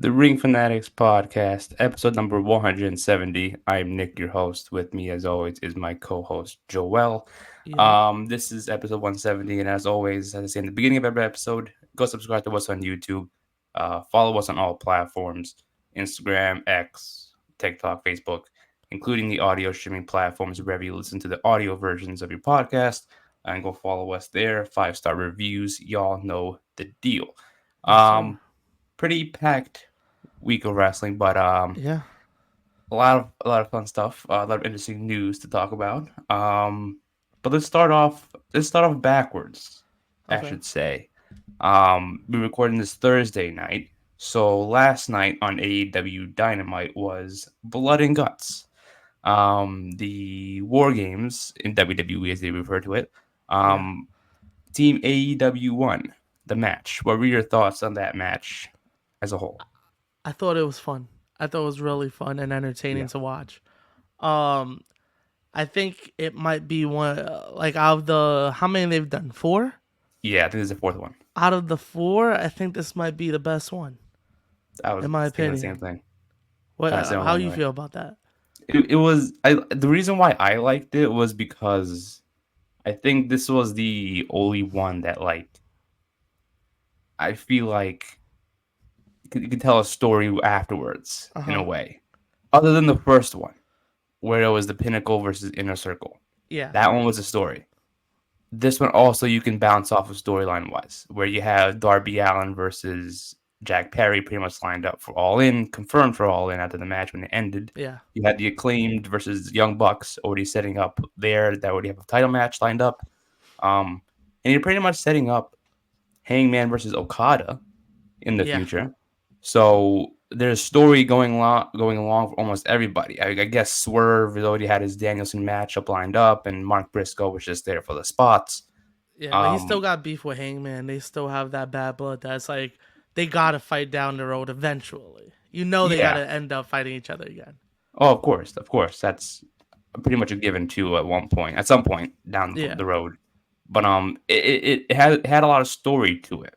the Ring Fanatics podcast, episode number 170. I'm Nick, your host. With me, as always, is my co-host Joel. Yep. This is episode 170, and as always, as I say in the beginning of every episode, go subscribe to us on YouTube. Follow us on all platforms: Instagram, X, TikTok, Facebook, including the audio streaming platforms wherever you listen to the audio versions of your podcast. And go follow us there. 5-star reviews. Y'all know the deal. Yes, sir. Um, Pretty packed week of wrestling, but Yeah. a lot of fun stuff, a lot of interesting news to talk about. But let's start off backwards, I Okay. should say. We're recording this Thursday night, so last night on AEW Dynamite was Blood and Guts. The War Games in WWE, as they refer to it. Yeah. Um, Team AEW won the match. What were your thoughts on that match as a whole? I thought it was fun. I thought it was really fun and entertaining Yeah. to watch. Um, I think it might be one like out of the how many they've done? Four. Yeah, I think there's a fourth one. Out of the four, I think this might be the best one, I was in my thinking the same opinion. thing. What? Same How along the you way. feel about that? It was the reason why I liked it was because I think this was the only one that I feel like you could tell a story afterwards Uh in a huh. way, other than the first one where it was the Pinnacle versus Inner Circle. Yeah. That one was a story. This one also you can bounce off of storyline wise, where you have Darby Allin versus Jack Perry pretty much lined up for All In, confirmed for All In after the match when it ended. Yeah. You had the Acclaimed versus Young Bucks already setting up there. That already have a title match lined up. And you're pretty much setting up Hangman versus Okada in the Yeah. future. So there's story going along for almost everybody. I guess Swerve has already had his Danielson matchup lined up, and Mark Briscoe was just there for the spots. Yeah. But he still Um, got beef with Hangman. They still have that bad blood. That's like they gotta fight down the road eventually. You know they yeah. gotta end up fighting each other again. Oh, of course. That's pretty much a given too. At some point down Yeah. the road. But it had a lot of story to it,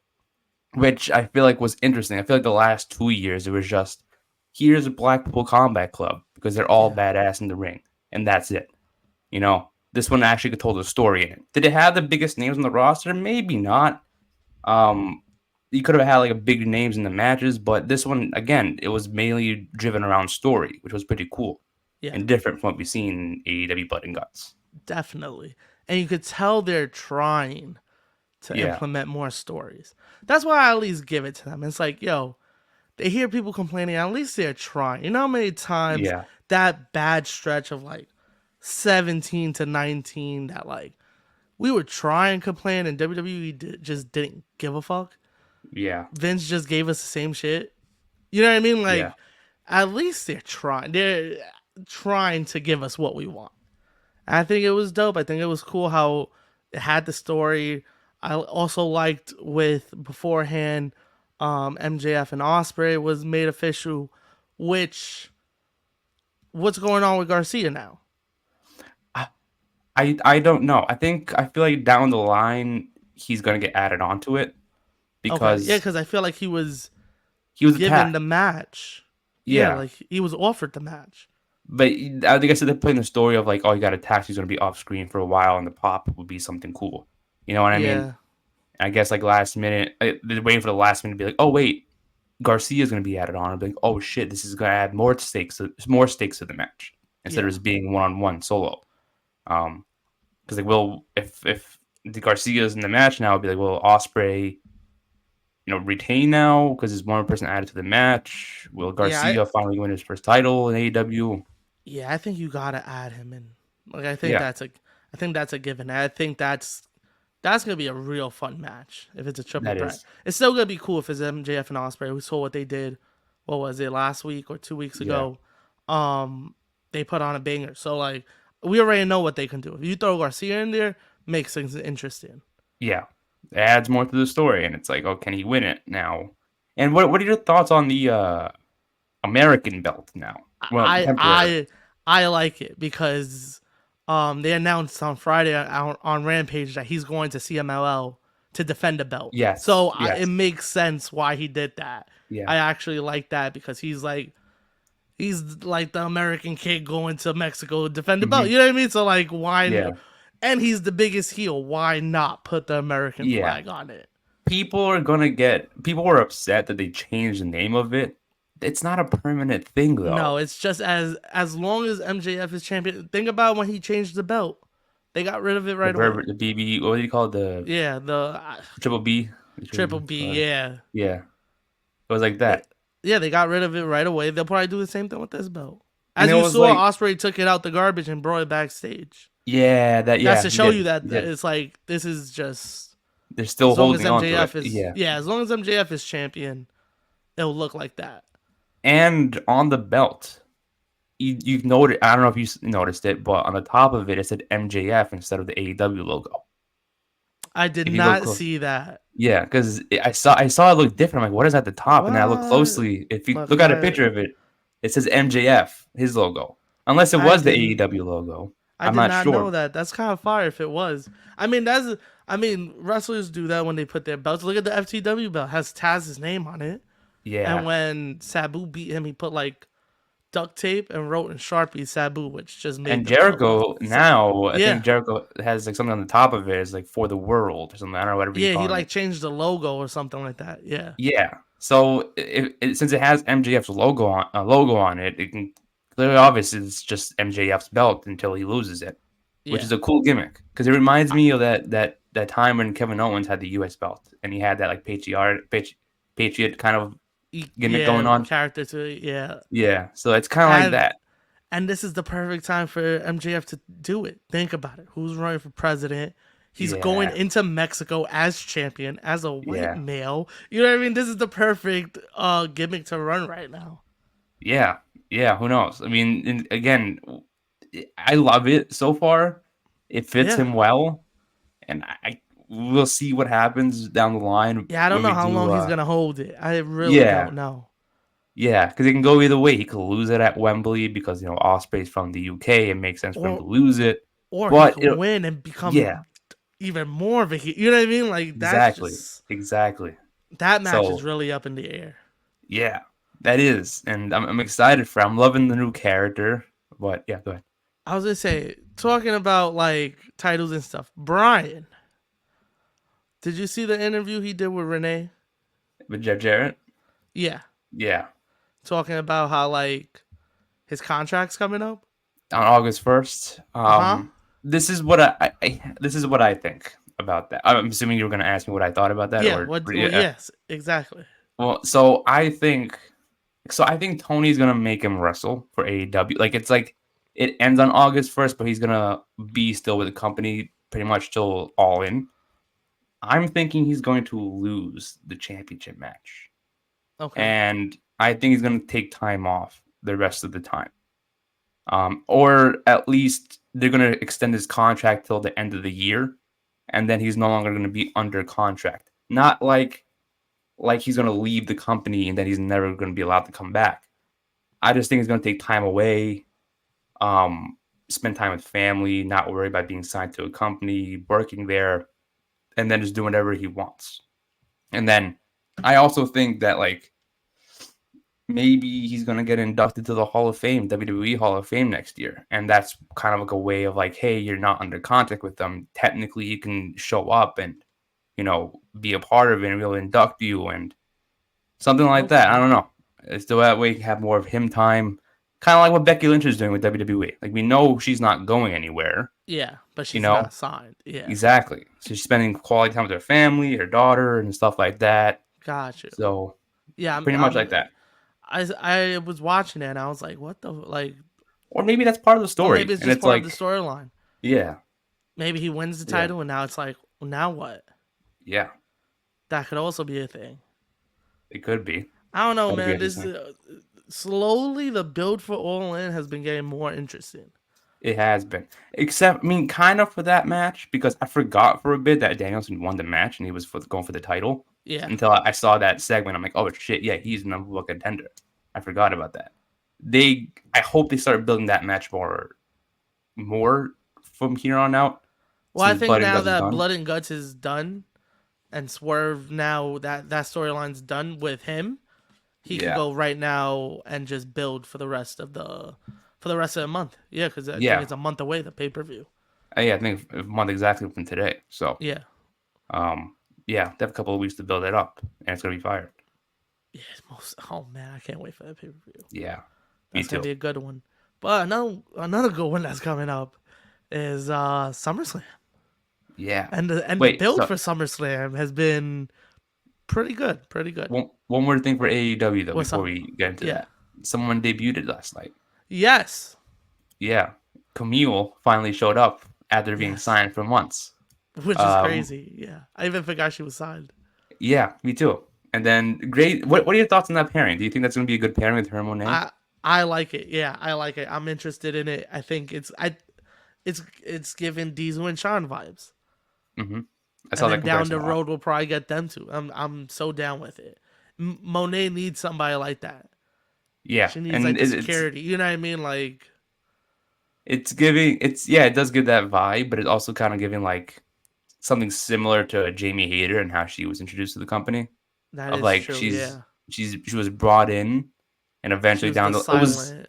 which I feel like was interesting. I feel like the last 2 years it was just here's a Blackpool Combat Club because they're all Yeah. badass in the ring, and that's it. This one actually told a story in it. Did it have the biggest names on the roster? Maybe not. Um, you could have had like a big names in the matches, but this one again, it was mainly driven around story, which was pretty cool Yeah. and different from what we've seen in AEW Blood and Guts. Definitely. And you could tell they're trying to Yeah, implement more stories. That's why I at least give it to them. It's like, yo, they hear people complaining, at least they're trying. You know how many times yeah, that bad stretch of like 17 to 19 that like we were trying to complain and WWE just didn't give a fuck. yeah, Vince just gave us the same shit. You know what I mean? yeah, Like, at least they're trying. They're trying to give us what we want. I think it was dope. I think it was cool how it had the story. I also liked with beforehand, MJF and Osprey was made official. Which what's going on with Garcia now? I don't know. I feel like down the line he's gonna get added onto it Okay, yeah, because because I feel like he was he was given attacked. the match. Yeah, Yeah, like he was offered the match. but I think I said they're playing the story of like, oh, you got attacked. He's gonna be off screen for a while, and the pop would be something cool. You know what I mean? Yeah, I guess like last minute, they're waiting for the last minute to be like, oh wait, Garcia's gonna be added on. And be like, oh shit, this is gonna add more stakes to the match instead of yeah, just being one on one solo. Um, because like, well, if the Garcia's in the match now, it'd be like, well, Osprey, retain now because there's one person added to the match. Will yeah. Garcia finally win his first title in AEW? Yeah, I think you gotta add him in. Like Yeah, I think that's a given. I think that's gonna be a real fun match if it's a triple that threat. is. It's still gonna be cool if it's MJF and Osprey. We saw what they did. What was it last week or 2 weeks Yeah, ago? Um, they put on a banger. So like we already know what they can do. If you throw Garcia in there, makes things interesting. yeah. It adds more to the story, and it's like, oh, can he win it now? And what are your thoughts on the American belt now? Well, I temporary. I I like it because they announced on Friday on Rampage that he's going to CMLL to defend a belt. Yes, So it yes, makes sense why he did that. yeah. I actually like that because he's like the American kid going to Mexico to defend the belt. Hmm. You know what I mean? So like why, Yeah, and he's the biggest heel. Why not put the American yeah. flag on it? People were upset that they changed the name of it. It's not a permanent thing No, though. it's just as long as MJF is champion. Think about when he changed the belt. They got rid of it right away. The BB, what do you call it? The Yeah, the triple B? The triple Triple B? B. Yeah, Yeah. It was like they, that. yeah, they got rid of it right away. They'll probably do the same thing with this belt. And As it you was saw, like, Osprey took it out the garbage and brought it backstage. yeah, That's yeah, to he show you did. that He did. it's like this is just They're still as long as holding on to it. MJF is Yeah. yeah, as long as MJF is champion, it'll look like that. And on the belt, you've noted, I don't know if you noticed it, but on the top of it, it said MJF instead of the AEW logo. I did If you look not close. see that. Yeah, because I saw it look different. I'm like, what is at the top? And then I look What? closely. If you Look, look at a picture of it, it says MJF, his logo. Unless it I was the didn't. AEW logo. I I'm did not not know sure. that. That's kind of fire if it was. I mean, wrestlers do that when they put their belts. Look at the FTW belt; it has Taz's name on it. And Yeah. when Sabu beat him, he put like duct tape and wrote in Sharpie Sabu, which just made And the belt look Jericho sick. now, I think Yeah, Jericho has like something on the top of it is like for the world or something. I don't know whatever you yeah, he calling it. like changed the logo or something like that. Yeah, Yeah. So since it has MJF's logo on it, it can clearly obvious it's just MJF's belt until he loses it, which yeah, is a cool gimmick because it reminds me of that time when Kevin Owens had the U.S. belt and he had that like patriot kind of gimmick going yeah. on. Character to it. Yeah, Yeah. So it's kind of like and that. and this is the perfect time for MJF to do it. Think about it. Who's running for president? He's going Yeah. into Mexico as champion, as a white Yeah. male. You know what I mean? This is the perfect gimmick to run right now. Yeah. Yeah. Who knows? I mean, again, I love it so far. It fits Yeah. him well, and we'll see what happens down the line Yeah, I don't when know we how do. long he's gonna hold it. I really Yeah, don't know. yeah, because it can go either way. He could lose it at Wembley because Osprey's from the UK. It makes sense for him to Or lose it, he but could win and yeah, become even more of a heel. You know what I mean? Like that's exactly, just exactly. that match is So really up in the air. yeah, that is, and I'm excited for. I'm loving the new character, but yeah, go ahead. I was gonna say, talking about like titles and stuff. Brian, did you see the interview he did with Renee? But Jeff Jarrett, Yeah, yeah, talking about how like his contract's coming up. on August 1st. Uh huh. This is what this is what I think about that. I'm assuming you were going to ask me what I thought about that, Yeah. or What? Well, yeah. yes, exactly. Well, I think Tony's gonna make him wrestle for AEW. Like it ends on August 1st, but he's gonna be still with the company pretty much till All In. I'm thinking he's going to lose the championship match, Okay. and I think he's gonna take time off the rest of the time. Or at least they're gonna extend his contract till the end of the year, and then he's no longer gonna be under contract. Not like he's gonna leave the company and then he's never gonna be allowed to come back. I just think he's gonna take time away, spend time with family, not worry about being signed to a company, working there, and then just do whatever he wants. And then I also think that like maybe he's gonna get inducted to the Hall of Fame, WWE Hall of Fame next year, and that's kind of like a way of like, hey, you're not under contract with them. Technically, you can show up and be a part of it, and we'll induct you and something like that. I Okay. don't know. It's the that way you can have more of him time, kind of like what Becky Lynch is doing with WWE. Like we know she's not going anywhere. Yeah, but You she's know not signed. Yeah. exactly. So she's spending quality time with her family, her daughter, and stuff like that. Got you. So Yeah, pretty much like that. I was watching it and I was like, what the like? Or maybe that's part of the Or maybe story, it's and just it's part of the like, storyline. yeah, Maybe he wins the yeah, title and now it's like, well, now what? yeah. That could also be a thing. It could be. I don't know, That'd be man. This interesting. slowly the build for All In has been getting more interesting. It has been, except I mean, kind of for that match because I forgot for a bit that Danielson won the match and he was going for the title Yeah. until I saw that segment. I'm like, oh shit, yeah, he's the number one contender. I forgot about that. I hope they start building that match more from here on out Well, I since think Blood and now Guts is that done. Blood and Guts is done, and Swerve now that storyline's done with him, he could Yeah, go right now and just build for the rest of the month. Yeah, because I think yeah, it's a month away the pay-per-view. yeah. I think a month exactly from today. So, Yeah, um, yeah, they have a couple of weeks to build it up, and it's gonna be fired. yeah. Oh man, I can't wait for that pay-per-view. Yeah, me That's gonna too. be a good one. But another good one that's coming up is SummerSlam, Yeah. and the Wait, build so for SummerSlam has been pretty good, pretty good. one more thing for AEW though What's before up? we get into Yeah. that. Someone debuted last night. Yes. Yeah, Camille finally showed up after being Yes. signed for months. Which is Um, crazy. Yeah. I even forgot she was signed. yeah, me too. And then great. What are your thoughts on that pairing? Do you think that's going to be a good pairing with her and Monet? I I like it. Yeah, I like it. I'm interested in it. I think it's giving Diesel and Sean vibes. Hmm. I And saw that then down comparison the a lot. road we'll probably get them too. I'm so down with it. Monet needs somebody like that. Yeah, She needs and like the security. You know what I mean? Like it's giving it's yeah, it does give that vibe, but it's also kind of giving like something similar to Jamie Hayter and how she was introduced to the company. that Of is like true. Yeah. she was brought in and She eventually was down the the it was silent.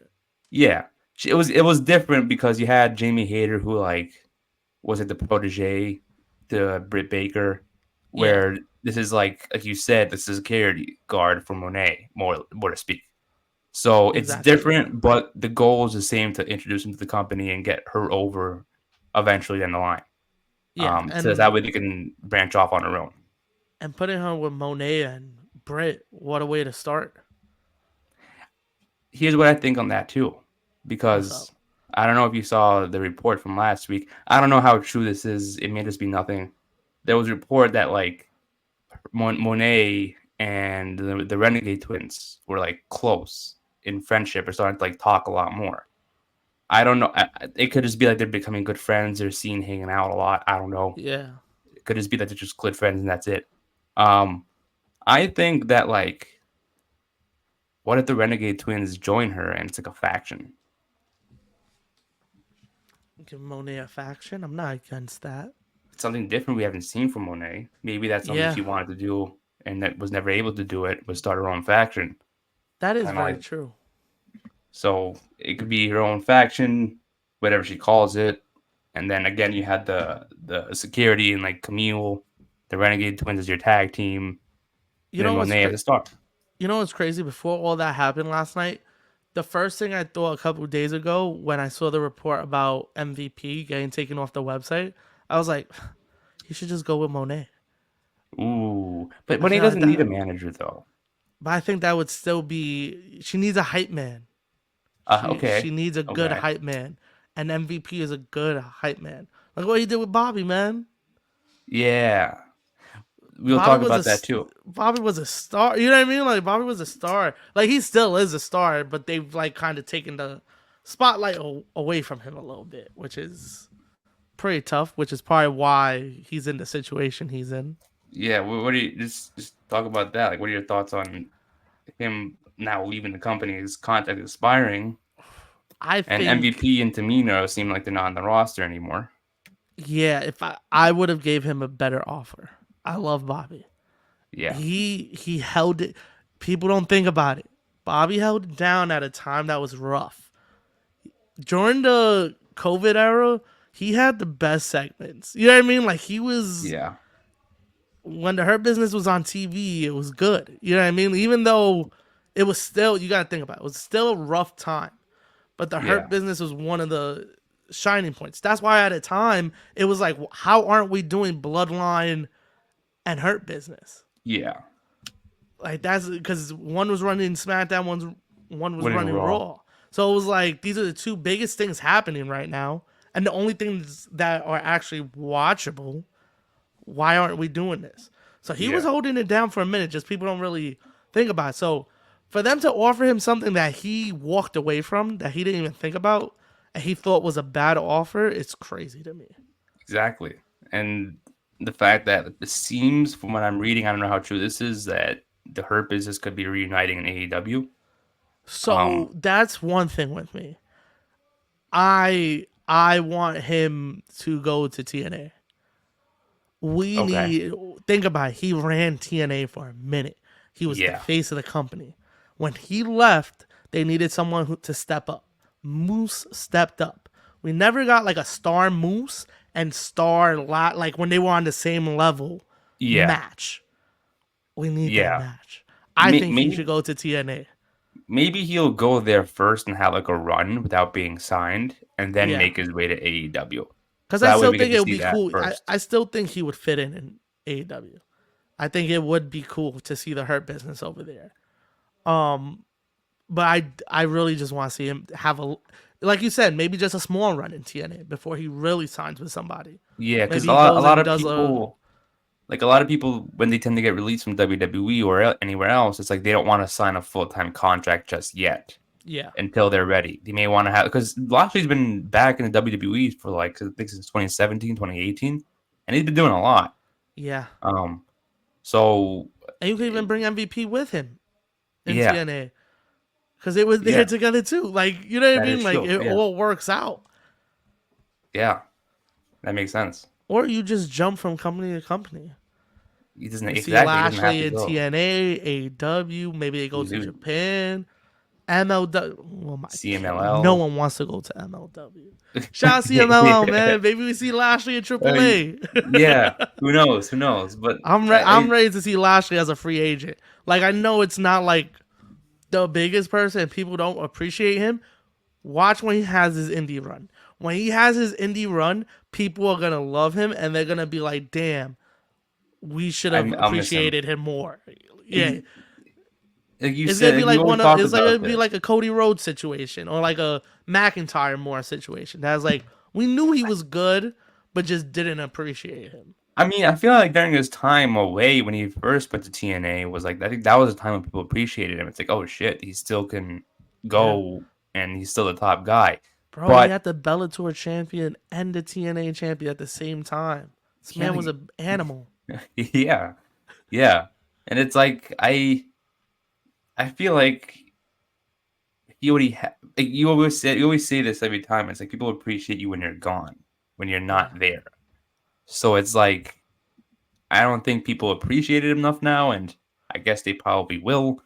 yeah. It was different because you had Jamie Hayter who like was it the protege to Britt Baker, Yeah. where this is like you said, this is a security guard for Monet, more to speak. So it's Exactly. Yeah. different, but the goal is the same to introduce him to the company and get her over eventually down the line. Yeah. So that way they can branch off on their own. And putting her with Monet and Britt, what a way to start. Here's what I think on that too, What's up? because I don't know if you saw the report from last week. I don't know how true this is. It may just be nothing. There was a report that like Monet and the Renegade twins were like close in friendship or starting to like talk a lot more. I don't know. It could just be like they're becoming good friends. They're seen hanging out a lot. I don't know. Yeah. It could just be that they're just good friends and that's it. Um, I think that like, what if the Renegade twins join her and it's like a faction? Give Monet a faction. I'm not against that. It's something different we haven't seen from Monet. Maybe that's something Yeah. she wanted to do and that was never able to do it. Was start her own faction, That is kind of very like true. so. It could be her own faction, whatever she calls it. And then again, you had the security and like Camille, the Renegade Twins as your tag team, You and then know what's Monet as cra- a star. you know what's crazy? Before all that happened last night, the first thing I thought a couple of days ago when I saw the report about MVP getting taken off the website, I was like, he should just go with Monet. Ooh, but I Monet feel like doesn't need a that, manager though. but I think that would still be. She needs a hype man. She Okay, needs a good okay, hype man, and MVP is a good hype man. Like what he did with Bobby, man. yeah, we'll Bobby talk was about that too. Bobby was a star. You know what I mean? Like Bobby was a star. Like he still is a star, but they've like kind of taken the spotlight away from him a little bit, which is pretty tough. Which is probably why he's in the situation he's in. Yeah, what do you just talk about that? Like, what are your thoughts on him now leaving the company? His contract expiring, I and think, MVP and Tamino seem like they're not on the roster anymore. yeah, if I would have gave him a better offer. I love Bobby. Yeah, He held it. People don't think about it. Bobby held it down at a time that was rough. During the COVID era, he had the best segments. You know what I mean? Like he was yeah, when the Hurt Business was on TV, it was good. You know what I mean? Even though it was still, you got to think about it, it was still a rough time. But the yeah, Hurt Business was one of the shining points. That's why at a time it was like, how aren't we doing Bloodline and Hurt Business? yeah. Like that's because one was running SmackDown, one was Winning running Raw. Raw. So it was like these are the two biggest things happening right now, and the only things that are actually watchable. Why aren't we doing this? So he was Yeah, holding it down for a minute. Just people don't really think about it. So for them to offer him something that he walked away from, that he didn't even think about, and he thought was a bad offer, it's crazy to me. exactly. And the fact that it seems, from what I'm reading, I don't know how true this is, that the Hurt Business could be reuniting in AEW. So that's one thing with me. I want him to go to TNA. We Okay. need think about it. He ran TNA for a minute. He was the Yeah. face of the company. When he left, they needed someone to step up. Moose stepped up. We never got like a star Moose and like when they were on the same level Yeah. match. We need that Yeah. match. I think he Maybe should go to TNA. maybe he'll go there first and have like a run without being signed, and then Yeah. make his way to AEW. Because So I that way still we get think to it would see be that cool. I first. still think he would fit in AEW. I think it would be cool to see the Hurt Business over there. Um, but I really just want to see him have a, like you said, maybe just a small run in TNA before he really signs with somebody. Yeah, because Maybe he a goes lot and of does a people, like a lot of people, when they tend to get released from WWE or anywhere else, it's like they don't want to sign a full time contract just yet yeah until they're ready. They may want to have, because Lashley's been back in the WWE for like I think since 2017, 2018, and he's been doing a lot. yeah. Um, so And you can even bring MVP with him in yeah, TNA because they were there yeah, together too. Like you know what I that is mean? Like true. it Yeah, all works out. yeah, that makes sense. Or you just jump from company to company. He doesn't You see exactly. He doesn't have Lashley to in go. TNA, AEW. Maybe they go He's to doing Japan. MLW. Oh my god. No CMLL. one wants to go to MLW. Shout out CMLL, Yeah. man. Maybe we see Lashley in Uh, AAA. yeah. Who knows? Who knows? But I'm ready to see Lashley as a free agent. Like I know it's not like the biggest person and people don't appreciate him. Watch when he has his indie run. When he has his indie run, people are gonna love him and they're gonna be like, damn, we should have I'll miss him. appreciated him more. Yeah. Ex- Like you It's gonna said, be like you like always one of talked it's like gonna about be this. like a Cody Rhodes situation or like a McIntyre more situation. That's like we knew he was good, but just didn't appreciate him. I mean, I feel like during his time away when he first went to TNA was like I think that was a time when people appreciated him. It's like, oh shit, he still can Yeah. go and he's still the top guy. Bro, he But had the Bellator champion and the TNA champion at the same time. This yeah, man was an animal. yeah, yeah. And it's like I feel like you already like you always say this every time. It's like people appreciate you when you're gone, when you're Yeah. not there. So it's like I don't think people appreciate it enough now, and I guess they probably will.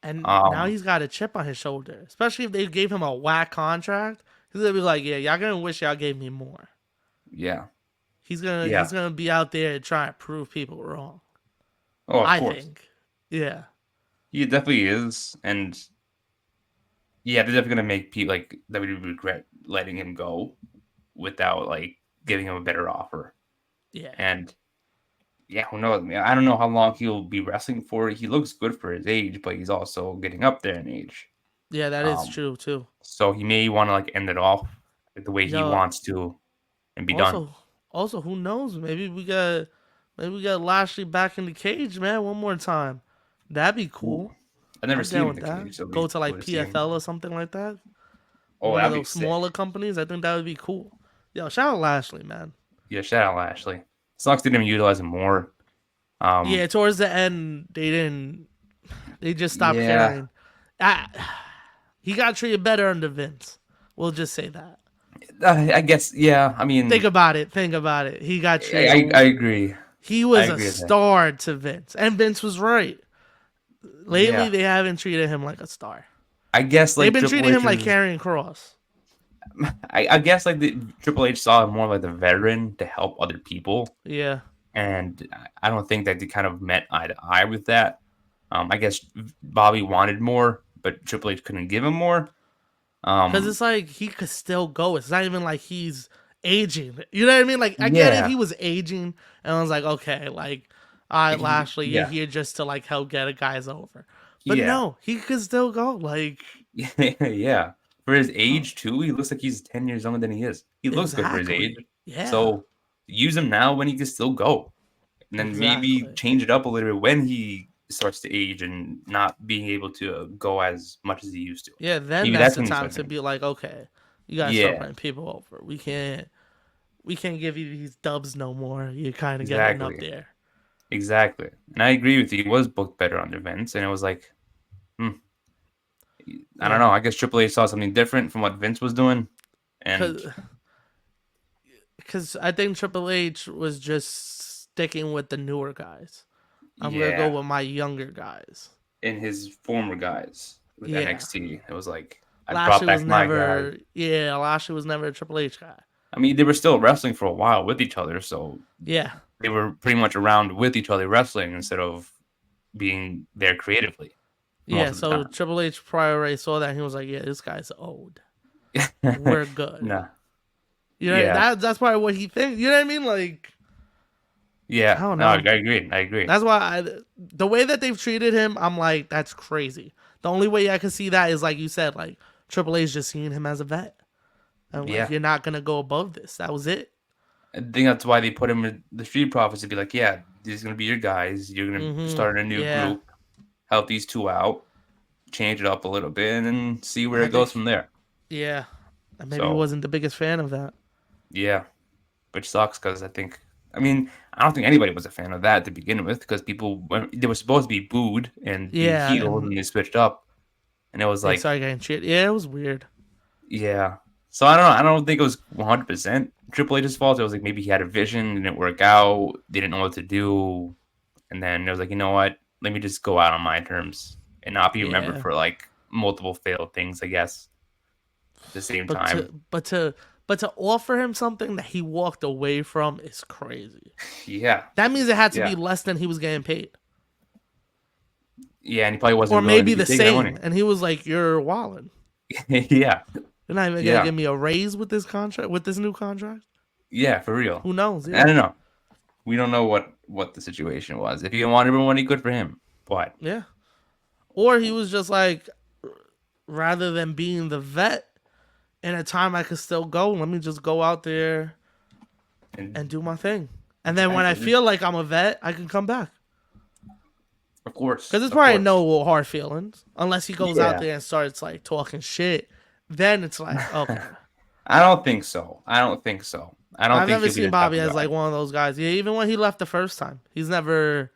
And now Um, he's got a chip on his shoulder. Especially if they gave him a whack contract. He's gonna be like, yeah, y'all gonna wish y'all gave me more. yeah, He's yeah. gonna be out there trying to prove people wrong. Oh, of I course, think. Yeah. he definitely is, and yeah, they're definitely gonna make people like that would regret letting him go without like giving him a better offer. Yeah. And yeah, who knows? I mean, I don't know how long he'll be wrestling for. He looks good for his age, but he's also getting up there in age. Yeah, that is Um, true too. so he may want to like end it off like, the way he Yo, wants to and be done. also who knows? Maybe we got Lashley back in the cage, man, one more time. That'd be Ooh, cool. I've never I'm seen down him in with the that. cage, so it'd Go be to cool like to see him. PFL or something like that. Oh, One of that'd be those sick. smaller companies. I think that would be cool. Yo, shout out Lashley, man. Yeah, shout out Lashley. Sucks they didn't utilize him more. Yeah, towards the end, they didn't. They just stopped Yeah, caring. I, he got treated better under Vince. We'll just say that. I guess. Yeah, I mean, Think about it. Think about it. He got treated. I agree. He I was a agree with that. star to Vince, and Vince was right. Lately, Yeah, they haven't treated him like a star. I guess They've like been Triple treating him H like is. carrying cross. I guess like the Triple H saw him more like the veteran to help other people, Yeah, and I don't think that they kind of met eye to eye with that. I guess Bobby wanted more, but Triple H couldn't give him more. because Um, it's like he could still go. It's not even like he's aging. You know what I mean? Like I get it if yeah, he was aging, and I was like, okay, like, all right, Lashley, you're yeah, here just to like help get a guys over. But yeah, no, he could still go. Like, yeah. For his age too, he looks like he's 10 years younger than he is. He looks good for his age. exactly. Yeah, So use him now when he can still go. And then maybe exactly. change it up a little bit when he starts to age and not being able to go as much as he used to. Yeah, then Maybe that's that's the when he time starts to making. be like, okay, you gotta start Yeah, putting people over. We can't give you these dubs no more. You're kind of getting up exactly. there. Exactly. And I agree with you. He was booked better under Vince. And it was like, hmm, I don't Yeah, know. I guess Triple H saw something different from what Vince was doing. And cause I think Triple H was just sticking with the newer guys. I'm gonna go Yeah, with my younger guys. and his former guys with Yeah, NXT, it was like I brought Lashley was back my guy. never. Yeah, Lashley was never a Triple H guy. I mean, they were still wrestling for a while with each other, so Yeah, they were pretty much around with each other wrestling instead of being there creatively most yeah. of the So time. Triple H probably already saw that and he was like, "Yeah, this guy's old. We're good." Nah, You know yeah, that's probably what he thinks. You know what I mean? Like I yeah. don't No, I know. agree. I agree. That's why the way that they've treated him, I'm like, that's crazy. The only way I can see that is like you said, like Triple H just seeing him as a vet. I'm like, Yeah, you're not gonna go above this. That was it. I think that's why they put him in the Street Profits to be like, yeah, these are gonna be your guys. You're gonna Mm-hmm. start a new Yeah, group, help these two out, change it up a little bit, and then see where I it goes think. from there. Yeah, and maybe he So wasn't the biggest fan of that. yeah, which sucks because I mean, I don't think anybody was a fan of that to begin with because they were supposed to be booed and be Yeah, healed, and and they switched up, and it was they like, started getting shit. Yeah, it was weird. yeah. So I don't know. I don't think it was 100% Triple H's fault. It was like maybe he had a vision, didn't work out, didn't know what to do, and then it was like, you know what? Let me just go out on my terms and not be remembered Yeah, for like multiple failed things, I guess. At the same but time, to offer him something that he walked away from is crazy. yeah, That means it had to be yeah, less than he was getting paid. yeah, and he probably Or wasn't willing to maybe be the taking that same. money. And he was like, "You're wildin'. Yeah, You're not even gonna yeah, give me a raise with this contract, with this new contract." yeah, for real. Who knows? I Yeah, don't know. We don't know what the situation was. If he wanted more money, good for him. But yeah. Or he was just like, rather than being the vet in a time I could still go, let me just go out there and and do my thing. And then when I exactly, feel like I'm a vet, I can come back. Because it's of probably course, no hard feelings unless he goes out yeah. there and starts like talking shit. Then it's like, okay. I don't think so. I don't think so. I don't I've think never he'll be seen the type Bobby of as guy. like one of those guys. Yeah, even when he left the first time, he's never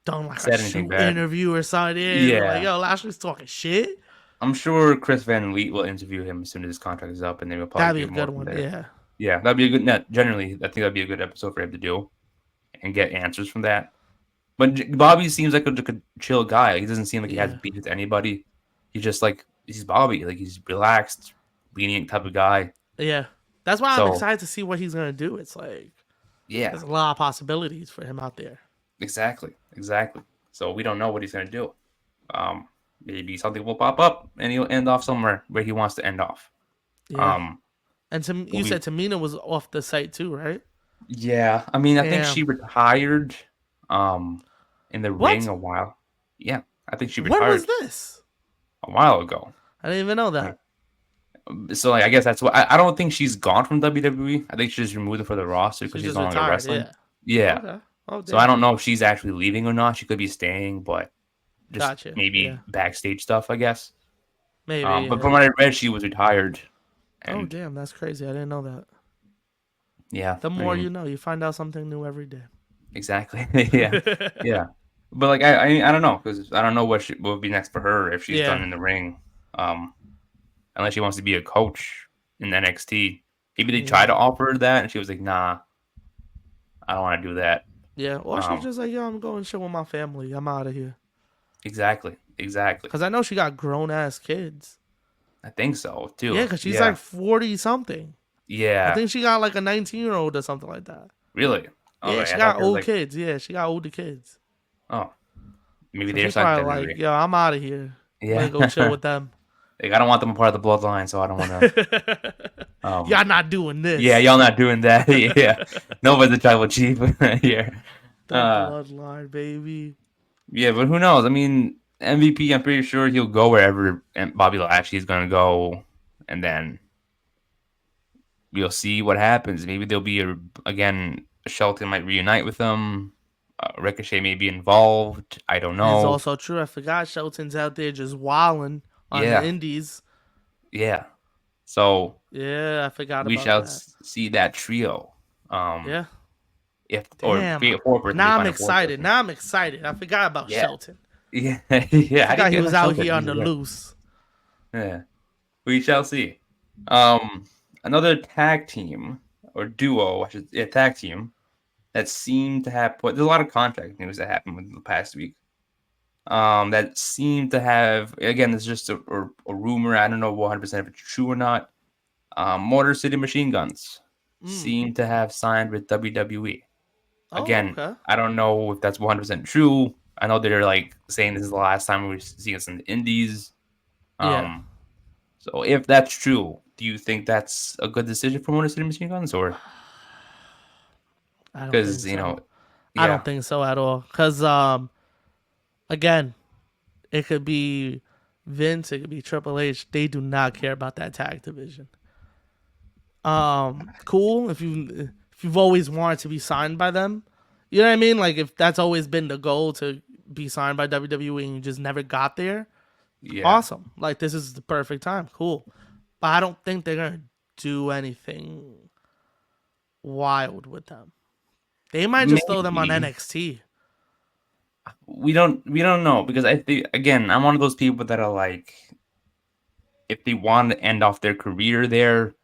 done like a Said anything shoot bad. interview or something. Yeah, like, Yeah, yo, Lashley's talking shit. I'm sure Chris Van Vliet will interview him as soon as his contract is up, and they will probably That'd be a give more good from one. there. Yeah. Yeah, that'd be a good net. Generally, I think that'd be a good episode for him to do and get answers from that. But Bobby seems like a chill guy. He doesn't seem like he has Yeah. beef with anybody. He's just like he's Bobby. Like he's relaxed, lenient type of guy. Yeah. That's why I'm So excited to see what he's gonna do. It's like yeah, there's a lot of possibilities for him out there. exactly. So we don't know what he's gonna do. Um, maybe something will pop up and he'll end off somewhere where he wants to end off. Yeah. Um, And you we said Tamina was off the site too, right? Yeah, I mean, I think Damn. she retired in the ring What? a while. Yeah, I think she When was retired this? a while ago. I didn't even know Like, that. so like I guess that's what I don't think she's gone from WWE. I think she just removed it for the roster because She she's just no longer retired. wrestling. Yeah. Yeah. Okay. Oh So I damn. don't know if she's actually leaving or not. She could be staying, but just Gotcha. Yeah. maybe backstage stuff, I guess. Maybe. But Yeah. from what I read, she was retired. Oh And damn, that's crazy. I didn't know that. yeah, The I more mean, you know, you find out something new every day. exactly. Yeah. Yeah. But like I don't know because I don't know what would be next for her if she's done Yeah. in the ring, um, unless she wants to be a coach in NXT. Maybe they tried to Yeah. offer her that, and she was like, "Nah, I don't want to do that." Yeah. Or she's Um, just like, yo, I'm going shit with my family. I'm out of here. exactly. Cause I know she got grown ass kids. I think so Yeah, too. cause she's Yeah, like 40 something. I yeah, think she got like a 19-year-old or something like that. really. Yeah, Okay, she I thought got they were old like, kids. Yeah, she got older kids. oh, maybe So they she's decided probably that like, maybe. yo, I'm out of here. I'm gonna go chill Yeah, with them. like I don't want them a part of the bloodline, so I don't want to. Y'all not doing Yeah, this. y'all not doing that. Yeah, nobody's a tribal chief here. The Uh, bloodline, baby. Yeah, but who knows? I mean, MVP, I'm pretty sure he'll go wherever Bobby Lashley is going to go, and then we'll see what happens. Maybe there'll be again. Shelton might reunite with them. Ricochet may be involved. I don't It's know. also true. I forgot Shelton's out there just wilding on the Yeah, indies. yeah. So Yeah, I forgot we about shall that. see that trio. Yeah. If or Damn. be a four person, they Now I'm find a fourth excited. person. Now I'm excited. I forgot about Yeah, Shelton. yeah, yeah. How do you Forgot he get was on out Shelton? here on the Jesus Christ. loose. Yeah. We shall see. Another tag team or duo, I should tag team. that seem to have put. There's a lot of contract news that happened within the past week. That seem to have, again, it's just a rumor. I don't know 100% if it's true or not. Motor City Machine Guns Mm. seem to have signed with WWE. Oh, Again, okay. I don't know if that's 100% true. I know they're like saying this is the last time we see us in the Indies. Yeah, Um, so if that's true, do you think that's a good decision for Motor City Machine Guns, or I don't because think so. I yeah, don't think so at all. Cause again, it could be Vince, it could be Triple H. They do not care about that tag division. Cool if you've always wanted to be signed by them. You know what I mean? Like if that's always been the goal to be signed by WWE and you just never got there, yeah, awesome. Like this is the perfect time. Cool. But I don't think they're gonna do anything wild with them. They might just throw them on maybe NXT. we don't know because I think again I'm one of those people that are like if they want to end off their career there,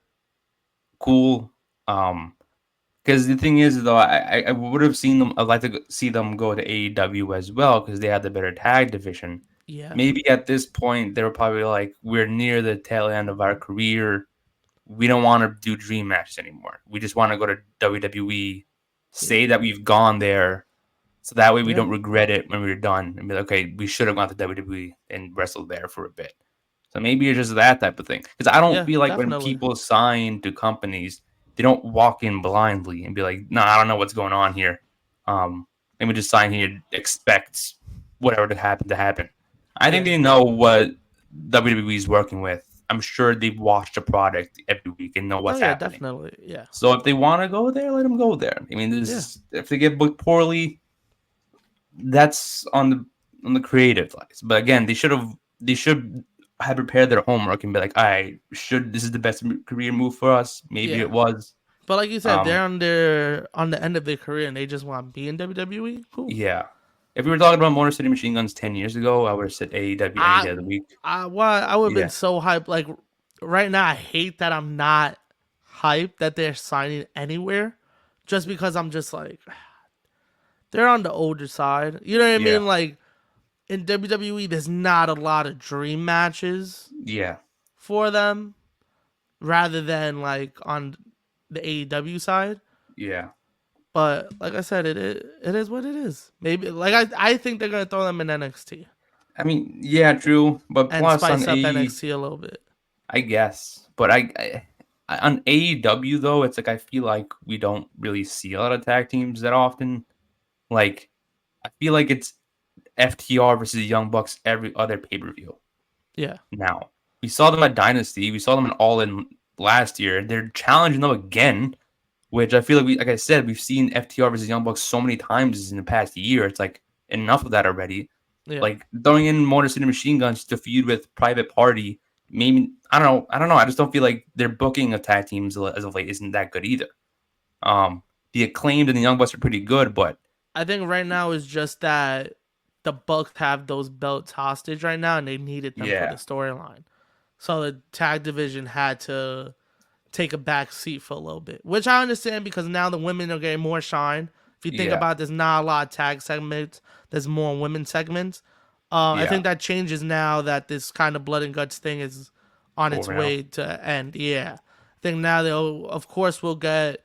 cool. Because the thing is, though, I would have seen them. I'd like to see them go to AEW as well because they had the better tag division. Yeah. Maybe at this point they were probably like, we're near the tail end of our career. We don't want to do dream matches anymore. We just want to go to WWE, Yeah. say that we've gone there, so that way we Yeah. don't regret it when we're done and be like, okay, we should have gone to WWE and wrestled there for a bit. So maybe it's just that type of thing. Because I don't Yeah, feel like when definitely. people sign to companies, they don't walk in blindly and be like, "No, I don't know what's going on here. Let me just sign here, expect whatever to happen to happen." I think Yeah. they know what WWE is working with. I'm sure they've watched a product every week and know Oh what's yeah, happening. definitely. Yeah. So if they want to go there, let them go there. I mean, Yeah. if they get booked poorly, that's on the creative side. But again, they should have prepared their homework and be like, I should this is the best career move for us. Maybe Yeah. it was. But like you said, they're Um, on the end of their career and they just want to be in WWE. Cool. yeah. If we were talking about Motor City Machine Guns 10 years ago, I would have said AEW any I day of the week. I would have been Yeah, so hyped. Like right now, I hate that I'm not hyped that they're signing anywhere, just because I'm just like they're on the older side. You know what I yeah, mean? Like in WWE, there's not a lot of dream matches yeah, for them, rather than like on the AEW side. yeah. But like I said, it is what it is. Maybe like I think they're gonna throw them in NXT I mean, yeah, true. But and plus on spice up NXT a little bit. I guess. But on AEW though, it's like I feel like we don't really see a lot of tag teams that often. Like I feel like it's FTR versus Young Bucks every other pay per view Yeah, now. We saw them at Dynasty. We saw them in All In last year. They're challenging them again, which I feel like like I said, we've seen FTR versus Young Bucks so many times in the past year. It's like enough of that already. yeah. Like throwing in Motor City Machine Guns to feud with Private Party. Maybe I don't know. I don't know. I just don't feel like their booking of tag teams as of late isn't that good either. The Acclaimed and the Young Bucks are pretty good, but I think right now is just that the Bucks have those belts hostage right now, and they needed them for the yeah, storyline. So the tag division had to take a back seat for a little bit, which I understand because now the women are getting more shine. If you think yeah, about it, there's not a lot of tag segments, there's more women segments. I yeah. think that changes now that this kind of blood and guts thing is on its Over now. way to end. Yeah. I think now they'll, of course, we'll get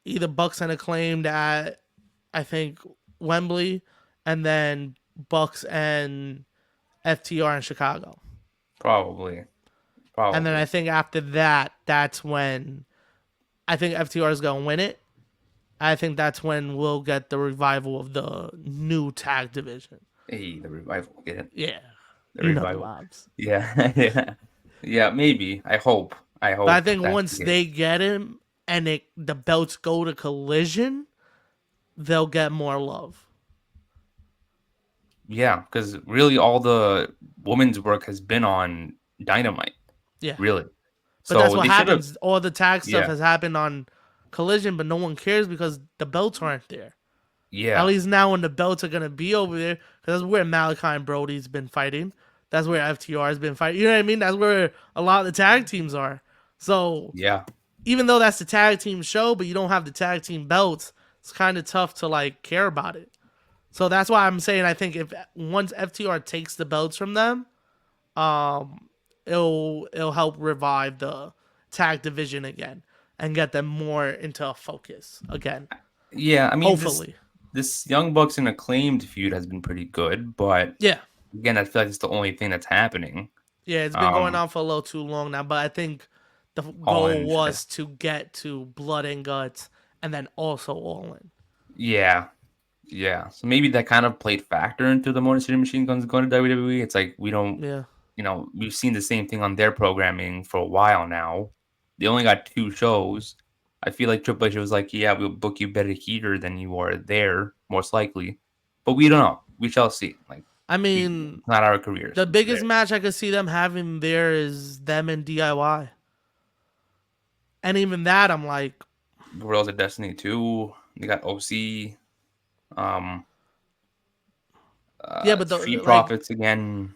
either Bucks and Acclaimed at, I think, Wembley, and then Bucks and FTR in Chicago. Probably. And then I Probably. think after that, that's when I think FTR is going to win it. I think that's when we'll get the revival of the new tag division. Hey, the revival. Get it? Yeah. The You know the revival. vibes. Yeah. Yeah. Yeah, maybe. I hope. I But I hope think that's the once case. they get him and the belts go to Collision, they'll get more love. Yeah, because really all the women's work has been on Dynamite. Yeah. Really. But that's So what they should have. happens. All the tag stuff Yeah. has happened on Collision, but no one cares because the belts aren't there. At Yeah. least now when the belts are going to be over there, because that's where Malachi and Brody's been fighting. That's where FTR has been fighting. You know what I mean? That's where a lot of the tag teams are. So Yeah. even though that's the tag team show, but you don't have the tag team belts, it's kind of tough to like care about it. So that's why I'm saying I think if once FTR takes the belts from them, um, it'll help revive the tag division again and get them more into a focus again. Yeah, I mean Hopefully, this Young Bucks and Acclaimed feud has been pretty good, but yeah, again, I feel like it's the only thing that's happening. yeah. It's been going Um, on for a little too long now, but I think the All goal in, was to get to Blood and Guts and then also All In. yeah, yeah. So maybe that kind of played factor into the Motor City Machine Guns going to WWE. It's like we don't, Yeah, we've seen the same thing on their programming for a while now. They only got 2 shows. I feel like Triple H was like, yeah, we'll book you better here than you are there, most likely. But we don't know. We shall see. Like, I mean, it's not our careers. the It's biggest theirs. match I could see them having there is them and DIY, and even that I'm like, Guerrillas of Destiny 2. They got OC. Um, yeah, but Street like Profits again.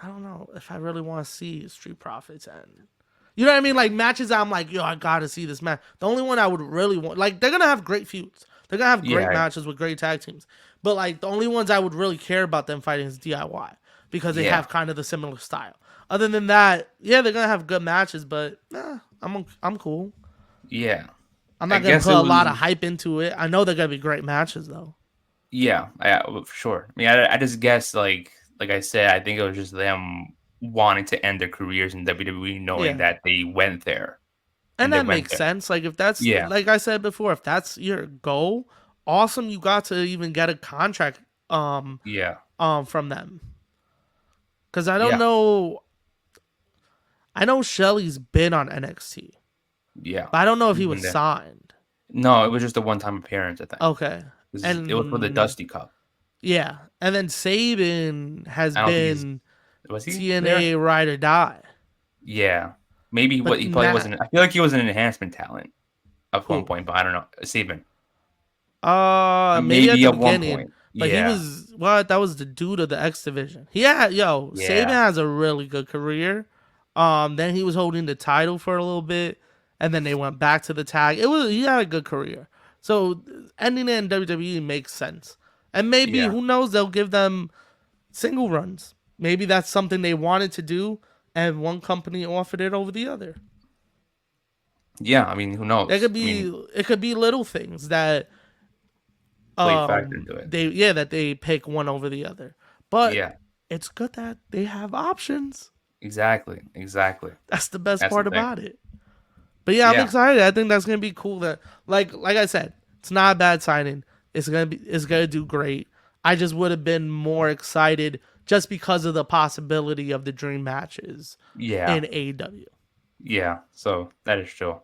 I don't know if I really want to see Street Profits and you know what I mean? Like matches I'm like, yo, I gotta see this match. The only one I would really want, like, they're gonna have great feuds. They're gonna have great Yeah, matches with great tag teams. But like the only ones I would really care about them fighting is DIY because they yeah, have kind of the similar style. Other than that, yeah, they're gonna have good matches, but I'm cool. yeah. I'm I not gonna guess put it a lot was. of hype into it. I know they're gonna be great matches though. Yeah, for sure. I mean, I just guess like I said, I think it was just them wanting to end their careers in WWE, knowing Yeah. that they went there And and they that went makes there. sense. Like if that's Yeah, like I said before, if that's your goal, awesome. You got to even get a contract yeah, from them. Because I don't yeah, know. I know Shelly's been on NXT, yeah. but I don't know if he He's was been there. signed. No, it was just a one-time appearance. I think Okay, it was for the and Dusty Cup. yeah, and then Saban has I don't think he's been was he there? TNA ride or die, Yeah, maybe but what he probably not wasn't. I feel like he was an enhancement talent at one who. point, but I don't know. Saban, Maybe at maybe the at one beginning, point. but he Yeah, was what? That was the dude of the X division. Saban yeah, has a really good career. Then he was holding the title for a little bit, and then they went back to the tag. He had a good career. So ending it in WWE makes sense. And maybe yeah, who knows? They'll give them single runs. Maybe that's something they wanted to do, and one company offered it over the other. yeah. I mean, who It knows? could I be mean, it could be little things that play factor into it. they pick one over the other. But Yeah, it's good that they have options. exactly, exactly. That's the best That's the part thing. about it. But yeah, I'm Yeah, excited. I think that's gonna be cool. That like I said, it's not a bad signing. It's gonna do great. I just would have been more excited just because of the possibility of the dream matches yeah, in AEW. yeah. So that is true.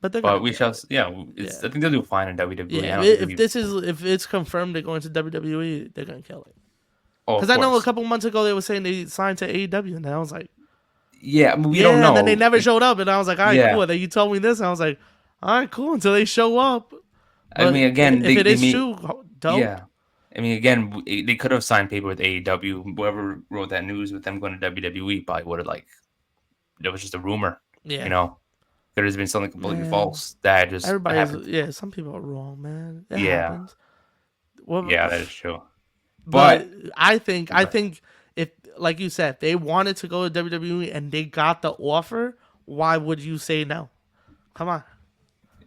But they're But gonna we get shall. it. Yeah, it's. Yeah, I think they'll do fine in WWE. yeah. I don't think they'll If be. this is if it's confirmed they're going to WWE, they're gonna kill it. Oh, Because of I know a course. couple months ago they were saying they signed to AEW, and I was like, Yeah, I mean, we don't yeah. And then they know. never showed up, and I was like, all right, Yeah, cool. And then you told me this, and I was like, all right, cool. Until they show up. I But mean, again, if it they is may. true, dope. Yeah, I mean, again, they could have signed paper with AEW. Whoever wrote that news with them going to WWE probably would have like. It was just a rumor, you Yeah, know. Could have been something completely man. false that just Everybody is. happened. Yeah, some people are wrong, man. It Yeah, happens. Well, yeah, that is true. but But I think if, like you said, they wanted to go to WWE and they got the offer, why would you say no? Come on,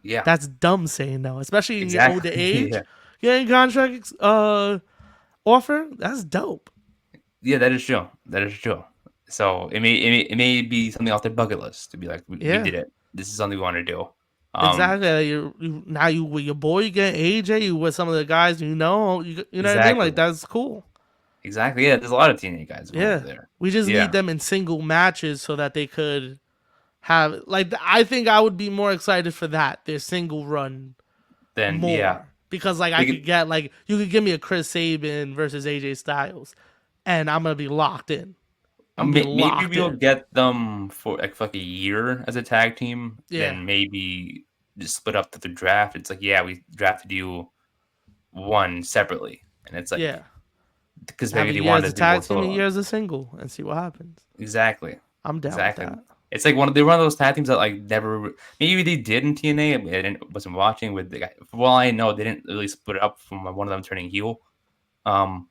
yeah, that's dumb saying no, especially in your older exactly. age. Yeah, Getting contract offer, that's dope. yeah, that is true. That is true. So it may be something off their bucket list to be like, we Yeah, did it. This is something we want to do. Um, exactly. Now you with your boy, you get AJ, you with some of the guys you know what I mean. exactly, Like that's cool. exactly. Yeah, there's a lot of TNA guys going over Yeah, there. we just need Yeah. them in single matches so that they could have like I think I would be more excited for that their single run Then yeah, more because like I they could could. get like you could give me a Chris Sabin versus AJ Styles, and I'm gonna be locked in. I'm gonna be Maybe locked we'll in. get them for like a year as a tag team. Yeah, Then maybe just split up to the draft. It's like, yeah, we drafted you one separately, and it's like yeah. because Have maybe a they year as wanted a to do tag both team, a solo. year as a single, and see what happens. Exactly, I'm down with exactly. that. It's like they're one of those tag teams that like never maybe they did in TNA. Wasn't watching with the guy. For all I know, they didn't really split up from one of them turning heel. Um,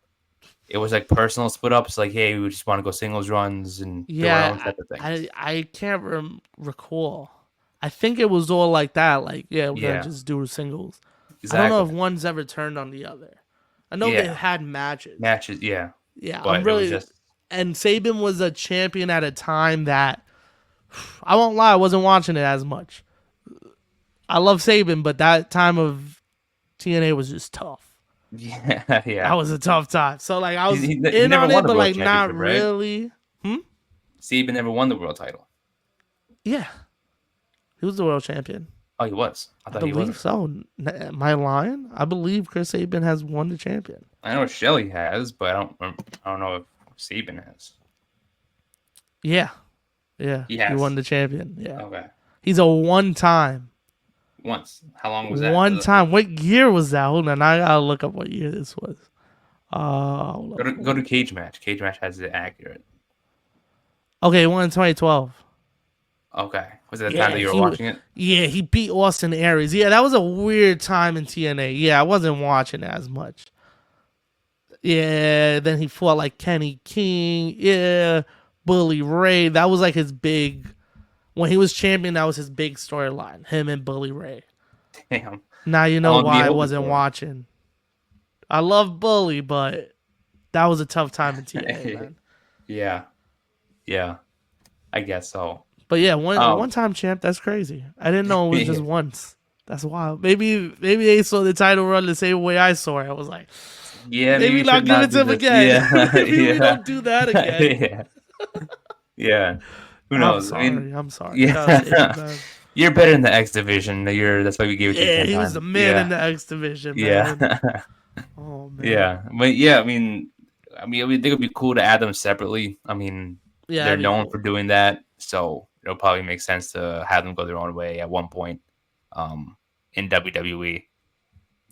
it was like personal split ups. Like, hey, we just want to go singles runs and do our own Yeah, type of things. I can't recall. I think it was all like that. Like, yeah, we're gonna Yeah, just do singles. I don't know exactly. if one's ever turned on the other. I know they Yeah, had matches. matches. Yeah, Yeah, I'm but it was really. just And Saban was a champion at a time that I won't lie, I wasn't watching it as much. I love Saban, but that time of TNA was just tough. yeah, That yeah. was a tough time. So like I was He in never on won it, the but world like not championship, right? really. Hmm? Saban never won the world title. Yeah, he was the world champion. Oh, he was. I I thought he believe wasn't. so. Am I lying? I believe Chris Saban has won the champion. I know Shelly has, but I don't know if Saban has. Yeah, yeah, he Yes. won the champion. Yeah, Okay. he's a one time. Once. How long was that? One time. What year was that? Hold on, I gotta look up what year this was. Hold up, Go hold to up. cage match. Cage match has it accurate. Okay, he won in 2012. Okay. Was it the time Yeah, that you were watching it? he beat Austin Aries. Yeah, that was a weird time in TNA. Yeah, I wasn't watching as much. Yeah, then he fought like Kenny King. Yeah, Bully Ray. That was like his big when he was champion. That was his big storyline. Him and Bully Ray. Damn. Now you How know long did he why I hold it wasn't for? watching. I love Bully, but that was a tough time in TNA, man. Yeah. Yeah. I guess so. But yeah, one Um. one time champ. That's crazy. I didn't know it was just once. That's wild. Maybe they saw the title run the same way I saw it. I was like, Yeah. Maybe maybe you not should give not it to do him this. again. Yeah. Maybe we Yeah. don't do that again. Yeah. Yeah. Who I'm knows? I sorry. mean. I'm sorry. I gotta say it, Yeah. man. You're better in the X division. That's why we gave it to you Yeah, 10 he was the times. man in Yeah. the X division, man. Yeah. Oh man. Yeah. But yeah, I think it would be cool to add them separately. I mean, Yeah, they're that'd be known for cool. doing that, so it'll probably make sense to have them go their own way at one point in WWE.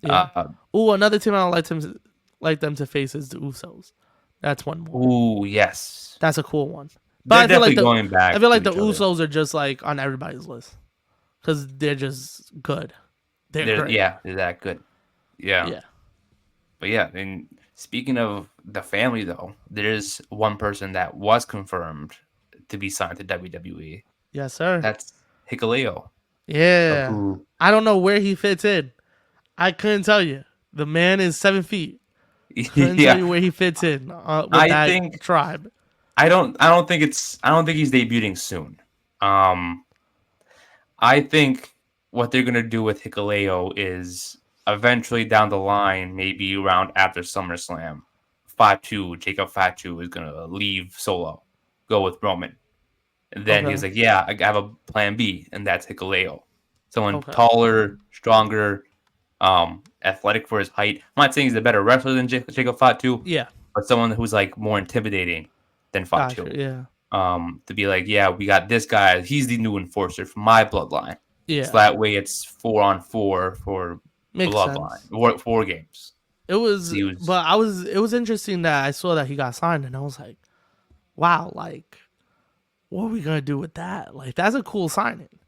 Yeah. Uh, Ooh, another team I would like them to face is the Usos. That's one more. ooh, yes. That's a cool one. But They're definitely going I back feel to like the each other. Usos are just like on everybody's list because they're just good. They're great. They're that good. Yeah. Yeah. But yeah, and speaking of the family though, there's one person that was confirmed to be signed to WWE. Yes, sir. That's Hikuleo. Yeah. Who I don't know where he fits in. I couldn't tell you. The man is 7 feet. Couldn't tell yeah. you where he fits in with I that think tribe. I don't think he's debuting soon. Um, I think what they're gonna do with Hikuleo is eventually down the line, maybe around after SummerSlam, Fatu Jacob Fatu is gonna leave Solo, go with Roman, and then Okay. he's like, "Yeah, I have a plan B," and that's Hikuleo, someone Okay. taller, stronger, athletic for his height. I'm not saying he's a better wrestler than Jacob Fatu, Yeah. but someone who's like more intimidating than Gotcha. Fatu. Yeah. To be like, yeah, we got this guy. He's the new enforcer for my bloodline. So Yeah. that way it's 4-on-4 for Makes bloodline, sense. four games. It was, So he was, but it was interesting that I saw that he got signed, and I was like, wow, like, what are we gonna do with that? Like, that's a cool signing, yeah,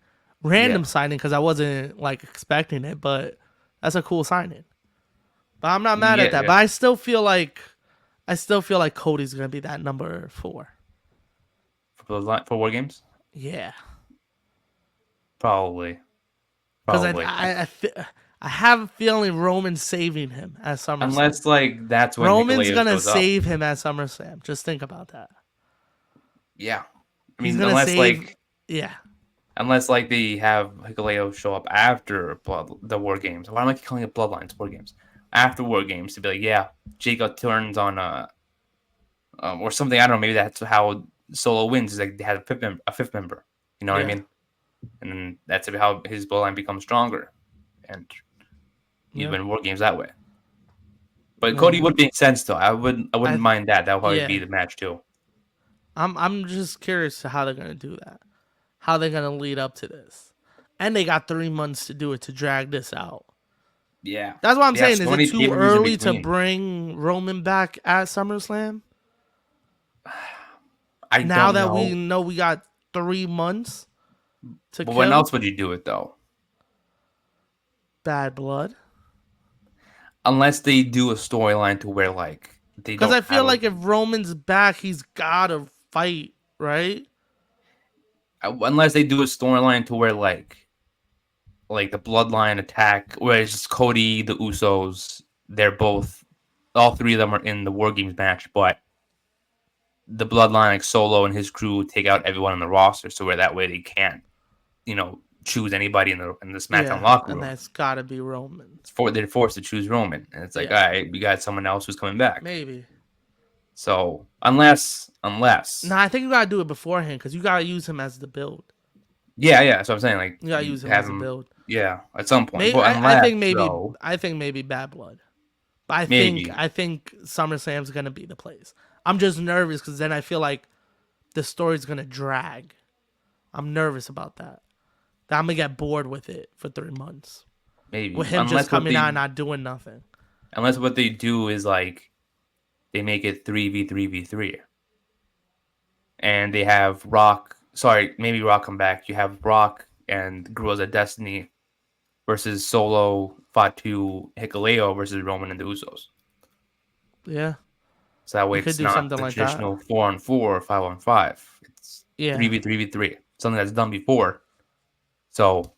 random signing because I wasn't like expecting it, but that's a cool signing. But I'm not mad at yeah, that. yeah. But I still feel like Cody's gonna be that number 4. For bloodline, for war games, Yeah, probably, because probably. I have a feeling Roman's saving him at SummerSlam. Unless like that's when Roman's Hikuleo gonna shows up. save him at SummerSlam. Just think about that. Yeah, I He's mean, gonna save. Yeah, unless like they have Hikuleo show up after the war games. Why am I calling it bloodlines? War games after war games to be like, yeah, Jacob turns on or something. I don't know. Maybe that's how Solo wins. Is like they had a fifth member. You know what I yeah, mean? And then that's how his bloodline becomes stronger, and you yeah. win war games that way. But Cody Man, would make sense though. I wouldn't I mind that. That would probably be yeah. the match too. I'm just curious to how they're gonna do that. How they're gonna lead up to this, and they got 3 months to do it to drag this out. Yeah, That's what I'm they have saying. so Is it many pay too per views in early to between. bring Roman back at SummerSlam? I Now don't that we know. know we got 3 months to But when kill. else would you do it though? Bad blood. Unless they do a storyline to where like they Because don't I have feel like if Roman's back, he's gotta fight, right? unless they do a storyline to where like the bloodline attack, where it's just Cody, the Usos, they're both, all three of them are in the War Games match, but the bloodline, like Solo and his crew, take out everyone on the roster, so where that way they can't, choose anybody in the SmackDown Yeah, locker and room. that's gotta be Roman. They're forced to choose Roman, and it's like, all Yeah, right, we got someone else who's coming back. maybe. So unless, Nah, I think you gotta do it beforehand because you gotta use him as the build. yeah, so I'm saying like You gotta you use him have as a him, build. yeah, at some point, May but I unless think maybe though, Bad Blood. But I think maybe I think SummerSlam's gonna be the place. I'm just nervous because then I feel like the story's gonna drag. I'm nervous about that. That I'm gonna get bored with it for 3 months. With maybe him just coming out and not doing nothing. unless what they do is like they make it 3v3v3, and they have Rock. Sorry, maybe Rock come back. You have Rock and Guerrillas of Destiny versus Solo, Fatu, Hikuleo versus Roman and the Usos. Yeah, So that way you could it's do not something the like that. traditional 4-on-4 or 5-on-5. It's Yeah, 3v3v3, something that's done before. So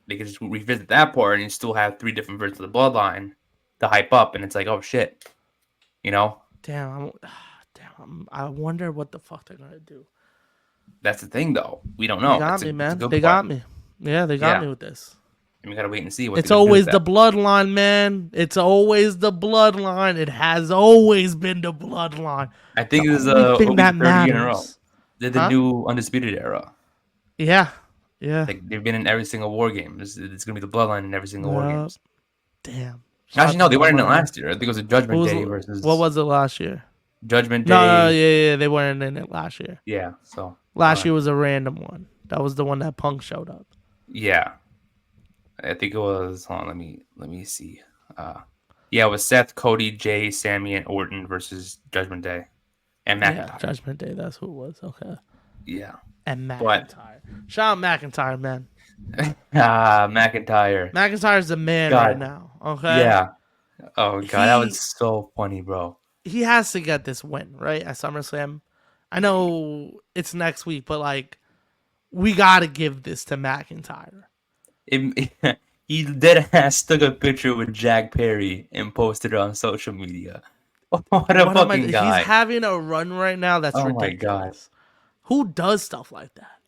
they can just revisit that part and you still have three different versions of the bloodline to hype up, and it's like, oh shit, you know. damn, I wonder what the fuck they're gonna do. That's the thing, though. We don't You know. got It's me, a man. good They point. got me. Yeah, they got Yeah, me with this. and we gotta wait and see what It's they're gonna do with always that. the bloodline, man. It's always the bloodline. It has always been the bloodline. I The think this is only it'll thing be the that third year in a row. matters. They're the Huh? new undisputed era. Yeah. Yeah. Like they've been in every single war game. It's gonna be the bloodline in every single war Uh, games. damn. Shout Actually, out to no, they weren't in it Bloodline. last year. I think it was a Judgment Who's Day what versus was it last year? Judgment No, no, Day. yeah, they weren't in it last year. Yeah. So Last year was a random one. That was the one that Punk showed up. yeah, I think it was. Hold on, let me see. Yeah, it was Seth, Cody, Jay, Sammy, and Orton versus Judgment Day and Yeah, McIntyre. Judgment Day. That's who it was. Okay. Yeah, And but McIntyre. Shout out McIntyre, man. McIntyre. McIntyre's the man right God, now. Okay. yeah. Oh god, that was He so funny, bro. he has to get this win, right? At SummerSlam. I know it's next week, but like we gotta give this to McIntyre. He dead ass took a picture with Jack Perry and posted it on social media. What a What am I? fucking He's guy! having a run right now that's Oh my god. ridiculous. Who does stuff like that?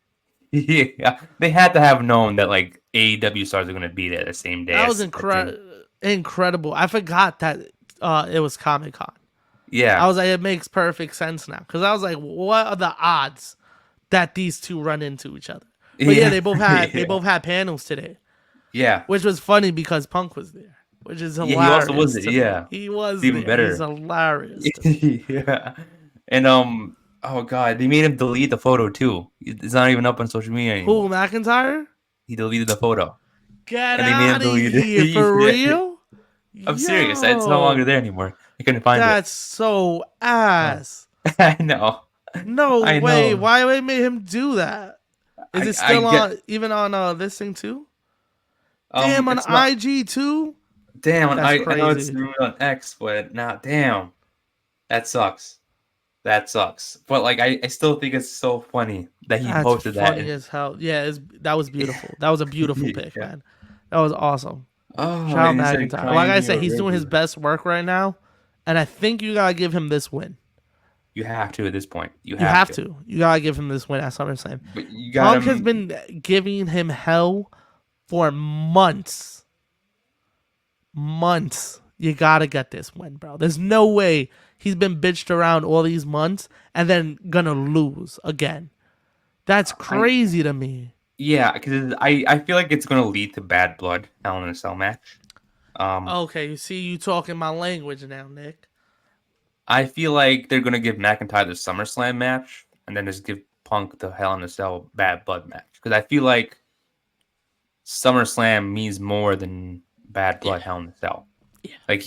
Yeah, they had to have known that like AEW stars are gonna be there the same day. That was As incredible. I forgot that it was Comic Con. I yeah, was like, it makes perfect sense now because I was like, what are the odds that these two run into each other? But yeah, yeah, they both had yeah, panels today, yeah. which was funny because Punk was there, which is Yeah, he also was hilarious it. to me. Yeah, He was it's even there. He's better. hilarious to me. Yeah, and oh god, they made him delete the photo too. It's not even up on social media Who, anymore. McIntyre? He deleted the photo, Get and they made him out of delete here for it. Yeah. real? I'm serious. It's no longer Yo, there anymore. I couldn't find it. that's so Oh. ass. I know. No I way. know. Why they made him do that? Is it I still get. on even on this thing too? Damn, on It's not. IG too? Damn. That's I know it's crazy. rumored on X, but not. Damn. That sucks. That sucks. But like, I still think it's so funny that he That's posted that. funny as hell. Yeah, that was beautiful. That was a beautiful pick, Yeah. man. That was awesome. Oh, Shout out and he said McIntyre. Like crying I me a said, he's doing his river. best work right now, and I think you gotta give him this win. You have to at this point. You You have have to. to. You gotta give him this win at SummerSlam. But you got Punk has him. been giving him hell for months. Months. You gotta get this win, bro. There's no way he's been bitched around all these months and then gonna lose again. That's crazy to me. Yeah, because I feel like it's gonna lead to bad blood Hell in a Cell match. Okay, you see, you talking my language now, Nick. I feel like they're gonna give McIntyre the SummerSlam match, and then just give Punk the Hell in a Cell Bad Blood match. Because I feel like SummerSlam means more than Bad Blood Hell in a Cell. Yeah. Like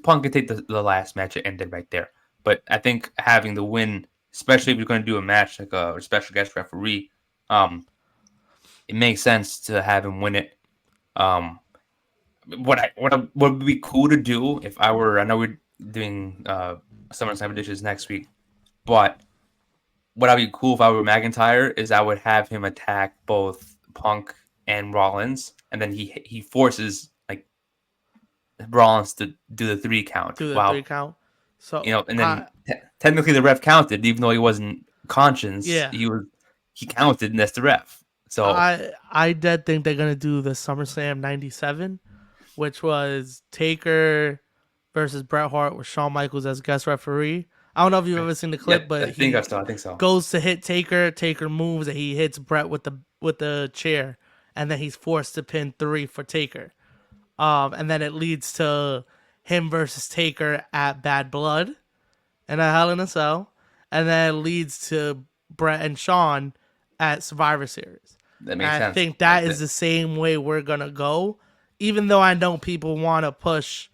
Punk could take the last match and end it right there. But I think having the win especially if you're going to do a match like a special guest referee. It makes sense to have him win it. Um, what would be cool to do if I know we're doing SummerSlam dishes next week, but what I'd be cool if I were McIntyre is I would have him attack both Punk and Rollins, and then he forces like Rollins to do the 3 count. Do the three Wow, count. So and then technically the ref counted, even though he wasn't conscious. yeah, He counted, and that's the ref. So I did think they're gonna do the SummerSlam '97, which was Taker versus Bret Hart with Shawn Michaels as guest referee. I don't know if you've ever seen the yeah, clip, but I think so. goes to hit Taker. Taker moves and he hits Bret with the chair, and then he's forced to pin 3 for Taker. And then it leads to him versus Taker at Bad Blood and a Hell in a Cell, and then it leads to Bret and Shawn at Survivor Series. That And makes I sense. think that is the same way we're gonna go, even though I know people want to push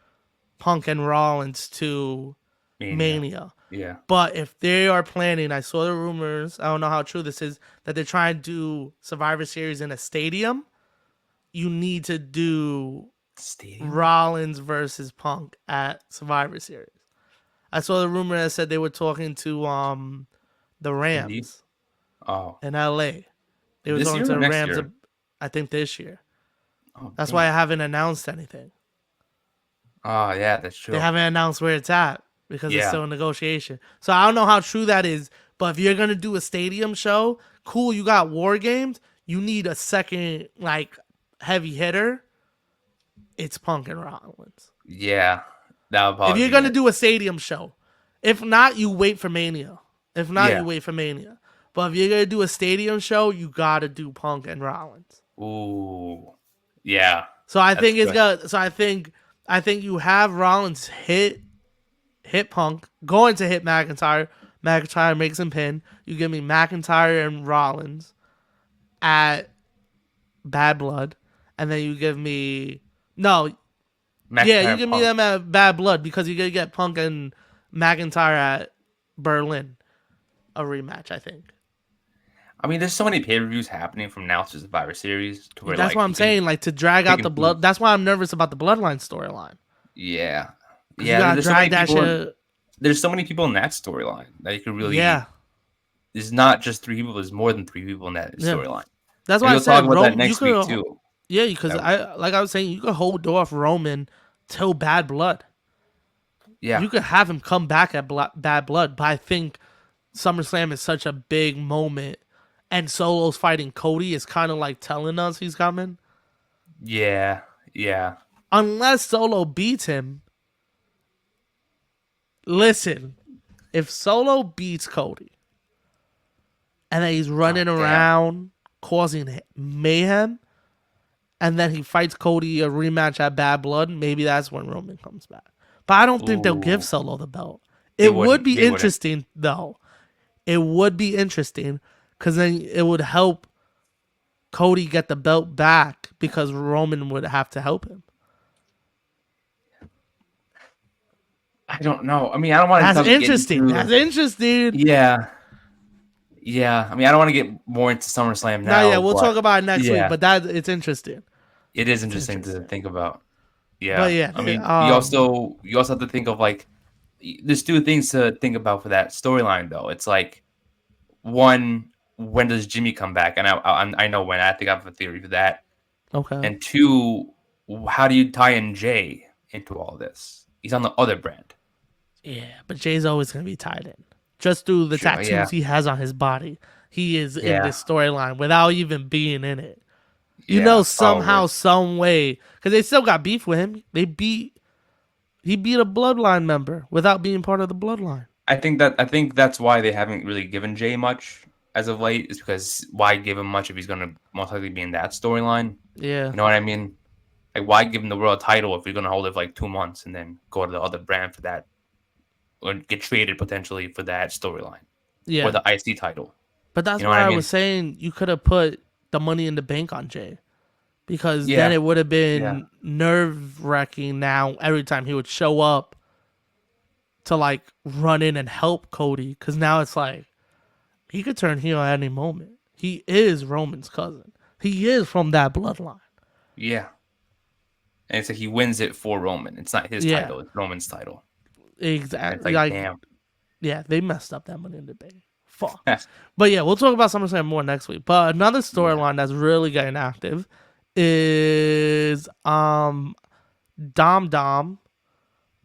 Punk and Rollins to Mania. Yeah, But if they are planning, I saw the rumors, I don't know how true this is, that they're trying to do Survivor Series in a stadium, you need to do stadium. Rollins versus Punk at Survivor Series. I saw the rumor that said they were talking to the Indeed. Rams Oh, in LA. They were this talking year to or the next Rams, year? I think this year. Oh, That's why I damn. haven't announced anything. Oh, yeah, that's They true. haven't announced where it's at because it's Yeah, still in negotiation. So I don't know how true that is. But if you're gonna do a stadium show, cool. You got War Games. You need a second like heavy hitter. It's Punk and Rollins. yeah, that would If probably you're be gonna it. do a stadium show, if not, you wait for Mania. If not, you Yeah. wait for Mania. But if you're gonna do a stadium show, you gotta do Punk and Rollins. Ooh, yeah, So I that's think it's good. gonna. I think you have Rollins hit Punk, going to hit McIntyre. McIntyre makes him pin. You give me McIntyre and Rollins at Bad Blood, and then you give me no, yeah, you McIntyre give me Punk. them at Bad Blood because you're gonna get Punk and McIntyre at Berlin, a rematch. I think I mean, there's so many pay-per-views happening from now to Survivor Series to where that's like what I'm you can saying. Like to drag pick out the and choose. blood. That's why I'm nervous about the Bloodline storyline Yeah, because you yeah. gotta There's so drag many that people. shit. There's so many people in that storyline that you could Yeah, really. There's not just 3 people. There's more than 3 people in that yeah. storyline, That's and why I we'll talk said about that Rome. You next week could, too. yeah, because That- I was saying, you could hold off Roman till Bad Blood. yeah, You could have him come back at Bad Blood, but I think SummerSlam is such a big moment, and Solo's fighting Cody is kind of like telling us he's coming. yeah, yeah. Unless Solo beats him. Listen, if Solo beats Cody and then he's Oh, running damn. around causing mayhem, and then he fights Cody a rematch at Bad Blood, maybe that's when Roman comes back. But I don't think they'll give Ooh, Solo the belt. they It would wouldn't. be They wouldn't. interesting though. It would be interesting because then it would help Cody get the belt back because Roman would have to help him. I don't know. I mean, I don't want That's to get interesting. into. That's interesting. Yeah, yeah. I mean, I don't want to get more into SummerSlam Now, yeah, now, we'll but talk about it next week. yeah, But that it's interesting. it is It's interesting to interesting. think about. But Yeah, yeah, I mean, you also have to think of like there's 2 things to think about for that storyline though. It's like one, when does Jimmy come back? And I know when. I think I have a theory for that. okay. And 2, how do you tie in Jay into all this? He's on the other brand. Yeah, but Jay's always gonna be tied in just through the Sure. Yeah. tattoos he has on his body. He is in Yeah. this storyline without even being in it. You know, Yeah. Oh, somehow, some way, because they still got beef with him. He beat a bloodline member without being part of the bloodline. I think that's why they haven't really given Jay much as of late. Is because why give him much if he's gonna most likely be in that storyline? Yeah, You know what I mean? Like, why give him the world title if you're gonna hold it for like 2 months and then go to the other brand for that, or get traded potentially for that storyline or yeah. the IC title? But that's You know what why I I mean? was saying you could have put the Money in the Bank on Jay because then Yeah. it would have Yeah. been nerve wracking. Now every time he would show up to like run in and help Cody, because now it's like he could turn heel at any moment. He is Roman's cousin. He is from that bloodline. Yeah. And it's like he wins it for Roman. It's not his Yeah, title, it's Roman's title. And it's exactly. like, Like, damn. yeah, they messed up that Money in the Bank. Fuck. But yeah, we'll talk about SummerSlam more next week. But another Yeah. storyline that's really getting active is Dom Dom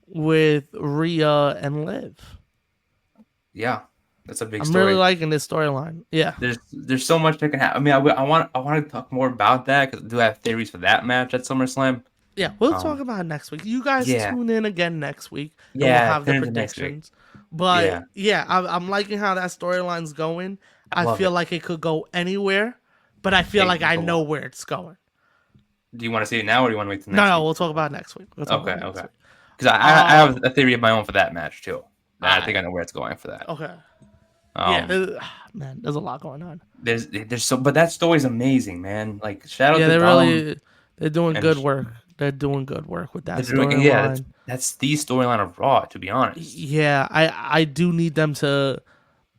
with Rhea and Liv. Yeah. That's a big I'm really story. liking this storyline. Yeah. There's so much that can happen. I mean, I want to talk more about that because I do have theories for that match at SummerSlam. Yeah, we'll talk Um, about it next week. You guys yeah, tune in again next week, and we'll yeah, have the turn into next week. predictions. But Yeah, yeah, I'm liking how that storyline's going. I I love feel it. like it could go anywhere, but I feel It like can I go know on. where it's going. Do you want to see it now, or do you want to wait till No, next no, week? we'll talk about it next week. We'll talk Okay, about it next okay. week. Because I Uh, have a theory of my own for that match too. And I think I I know where it's going for that. okay. Yeah, Um, man, there's a lot going on. there's so, but that story's amazing, man. Like shout out Yeah, to Dom they're doing and good work. They're doing good work with that they're doing, and yeah, storyline. that's the storyline of Raw. To be honest, Yeah, I do need them to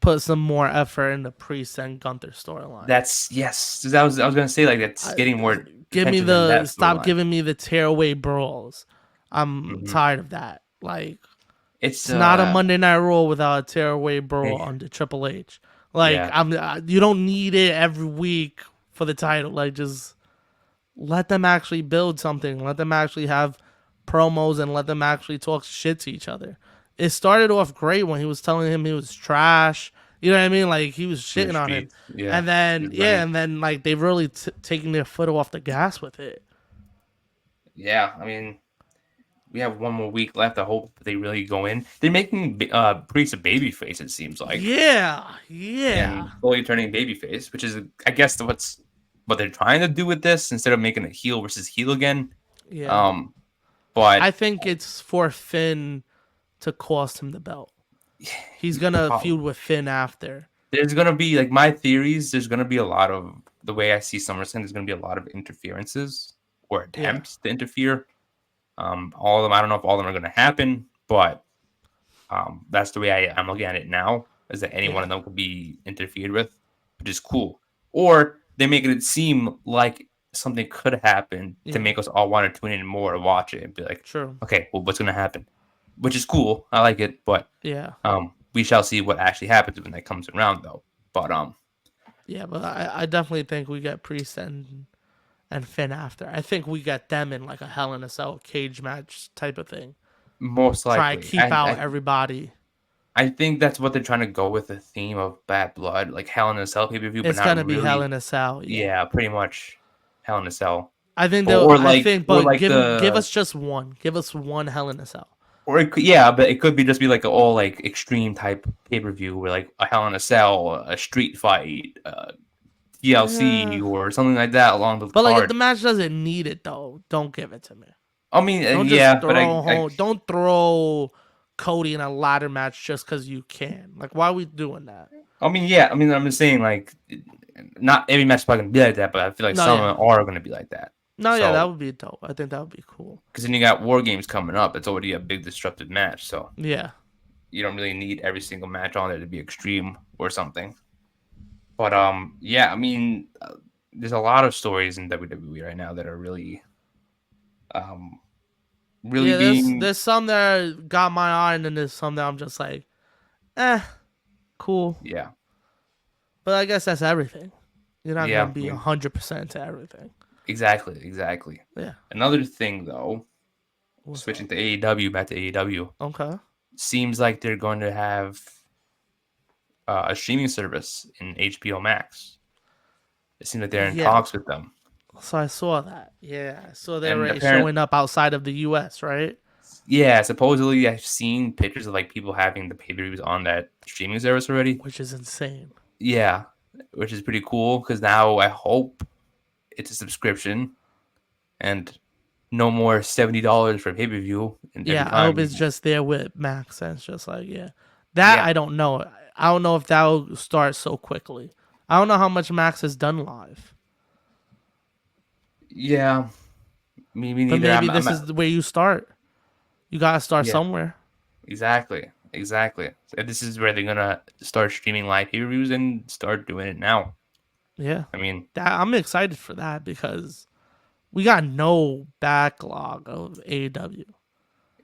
put some more effort in the Priest and Gunther storyline. that's yes. I was gonna say like that's I, getting more Give me attention than that stop storyline. giving me the tearaway brawls. I'm Hmm. tired of that. Like, It's it's not a Monday Night Raw without a tearaway brawl eh, under Triple H. Like, yeah, you don't need it every week for the title. Like, just let them actually build something. Let them actually have promos and let them actually talk shit to each other. It started off great when he was telling him he was trash. You know what I mean? Like, he was in the shitting on him. streets. Yeah, And then, I yeah, mean, and then, like, they've really taken their foot off the gas with it. yeah. I mean, we have one more week left. I hope they really go in. They're making Priest a babyface. It seems like, Yeah, yeah, and slowly turning babyface, which is, I guess, what they're trying to do with this instead of making a heel versus heel again. yeah. Um, but I think it's for Finn to cost him the belt. He's gonna feud with Finn after. there's gonna be like my theories. There's gonna be a lot of the way I see SummerSlam. There's gonna be a lot of interferences or Yeah, attempts to interfere. All of them. I don't know if all of them are gonna happen, but that's the way I'm looking at it now. Is that any one yeah, of them could be interfered with, which is cool. Or they make it seem like something could happen to yeah. make us all want to tune in more to watch it and be like, True. okay, well, what's gonna happen? Which is cool. I like it, but Yeah, we shall see what actually happens when that comes around, though. But yeah. But I definitely think we get Priest and Finn after. I think we get them in like a Hell in a Cell cage match type of thing. most Try to likely, keep out everybody. I think that's what they're trying to go with the theme of Bad Blood, like Hell in a Cell pay per view, but It's not gonna be Hell really. in a Cell. Yeah. Yeah, pretty much Hell in a Cell, I think or, they'll. or I like think, or but like give the us just one. Give us one Hell in a Cell. or it could, yeah, but it could be just be like an all like extreme type pay per view where like a Hell in a Cell, a street fight, TLC, Yeah. or something like that along the But like, if the card. match doesn't need it though, don't give it to me. I mean, Don't just yeah, but I don't throw Cody in a ladder match just because you can. Like, why are we doing that? I mean, yeah, I mean, I'm just saying like not every match is probably gonna be like that, but I feel like No, some yeah, are gonna be like that. no, yeah, that So would be dope. I think that would be cool. because then you got War Games coming up, it's already a big disruptive match, so Yeah, you don't really need every single match on there to be extreme or something. But yeah, I mean, there's a lot of stories in WWE right now that are um, really yeah. being There's some that got my eye, and then there's some that I'm just like, eh, cool. yeah, But I guess that's everything. You're not gonna yeah, I be mean, 100% to everything. exactly. Yeah. Another thing though, What's switching up? to AEW, back to AEW, Okay. seems like they're going to have a streaming service in HBO Max. It seems like they're in Yeah. talks with them, So I saw that. Yeah. So they're and already apparently, showing up outside of the U.S., right? yeah, supposedly I've seen pictures of like people having the pay per views on that streaming service already. Which is insane. Yeah, which is pretty cool because now I hope it's a subscription and no more $70 for pay per view and every Yeah, I hope time. it's just there with Max, and it's just like, yeah, that Yeah, I don't know. I don't know if that'll start so quickly. I don't know how much Max has done live, yeah, me but neither. maybe this is where you start. You gotta start Yeah, somewhere. Exactly. Exactly. So this is where they're gonna start streaming live pay-per-views and start doing it now. Yeah, I mean, I'm excited for that because we got no backlog of AEW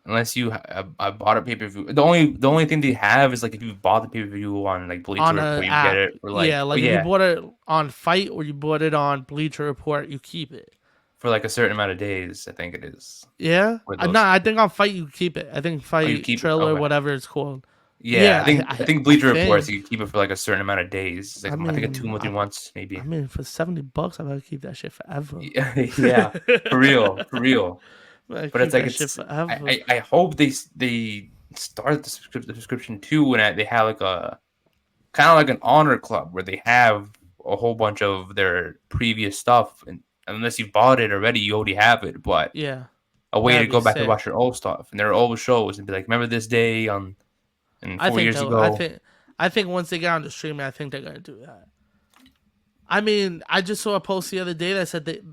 unless you bought a pay-per-view, the only thing they have is like if you bought the pay-per-view on like Bleacher on a Report, you get app. it for Yeah, like, oh like if you yeah, bought it on Fight or you bought it on Bleacher Report, you keep it. for like a certain amount of days. I think it is Yeah, for no, those. I think on Fight you keep it. I think Oh, you Fight keep it. Trailer, Okay. whatever it's called. Yeah, Yeah, I think I think I Bleacher Reports think. you keep it for like a certain amount of days. It's like I I think a mean, 2 or 3 months maybe. for $70, I better keep that shit forever. Yeah, yeah, for real, for real. I But it's keep like that shit it's forever. I hope they start the subscription too, and they have like a kind of like an honor club where they have a whole bunch of their previous stuff, and unless you've bought it already, you already have it. But Yeah, a way to that'd be go back and sick. watch your old stuff, and their old shows, and be like, remember this day on and I four think years they'll. I ago. think. I think once they get on the streaming, I think they're gonna do that. I mean, I just saw a post the other day that said that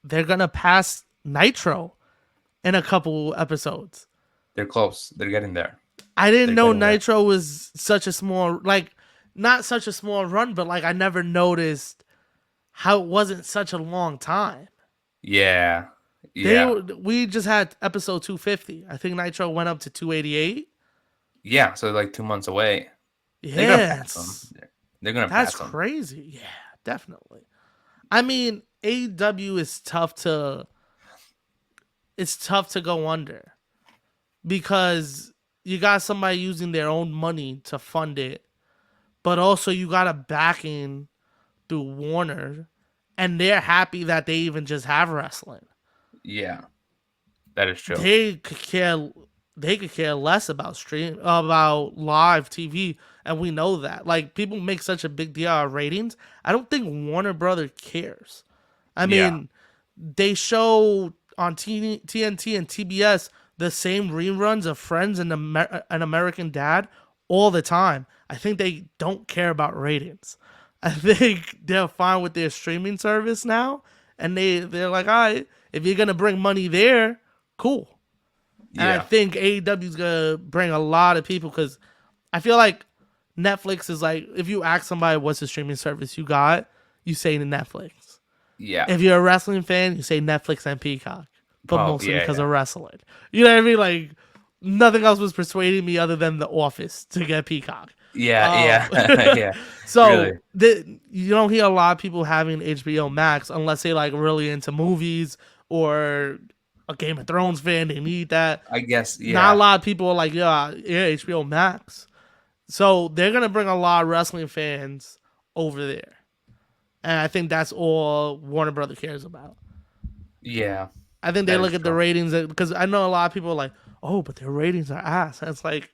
they're gonna pass Nitro in a couple episodes. They're close. They're getting there. I didn't They're know getting there. Nitro was such a small, like, not such a small run, but like I never noticed how it wasn't such a long time. Yeah, They yeah, we just had episode 250. I think Nitro went up to 288. yeah. So like 2 months away. They're gonna pass them. Yes, They're gonna that's pass them. crazy. Yeah, definitely. I mean, AEW is tough to. It's tough to go under because you got somebody using their own money to fund it, but also you got a backing through Warner, and they're happy that they even just have wrestling. Yeah, that is true. They could care. They could care less about about live TV, and we know that. Like people make such a big deal out of ratings. I don't think Warner Brother cares. I Yeah, mean, they show on TNT and TBS the same reruns of Friends and An American Dad all the time. I think they don't care about ratings. I think they're fine with their streaming service now, and they're like, all right, if you're gonna bring money there, cool. And I yeah, think AEW is gonna bring a lot of people because I feel like Netflix is like if you ask somebody what's the streaming service you got, you say Netflix. yeah. If you're a wrestling fan, you say Netflix and Peacock, but Probably, mostly yeah, because yeah, of wrestling. You know what I mean? Like nothing else was persuading me other than The Office to get Peacock. yeah, Um, yeah, yeah. Really, so you don't hear a lot of people having HBO Max unless they like really into movies or a Game of Thrones fan. They need that. I guess, Not a yeah, lot of people are like, yeah, HBO Max. So they're gonna bring a lot of wrestling fans over there, and I think that's all Warner Brother cares about. yeah. I think they That look is at the true. ratings because I know a lot of people are like, oh, but their ratings are ass. And it's like,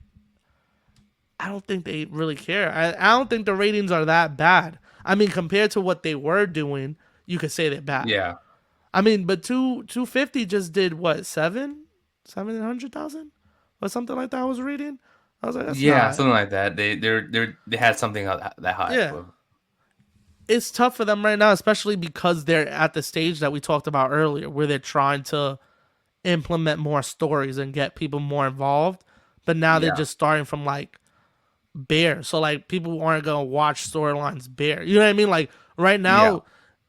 I don't think they really care. I don't think the ratings are that bad. I mean, compared to what they were doing, you could say they're bad. Yeah, I mean, but 250 just did what 700,000 or something like that. I was reading. I was like, that's yeah, not. something like that. They had something that high. Yeah, it's tough for them right now, especially because they're at the stage that we talked about earlier, where they're trying to implement more stories and get people more involved. But now they're Yeah, just starting from like bare, so like people aren't gonna watch storylines bare. You know what I mean? Like right yeah. now,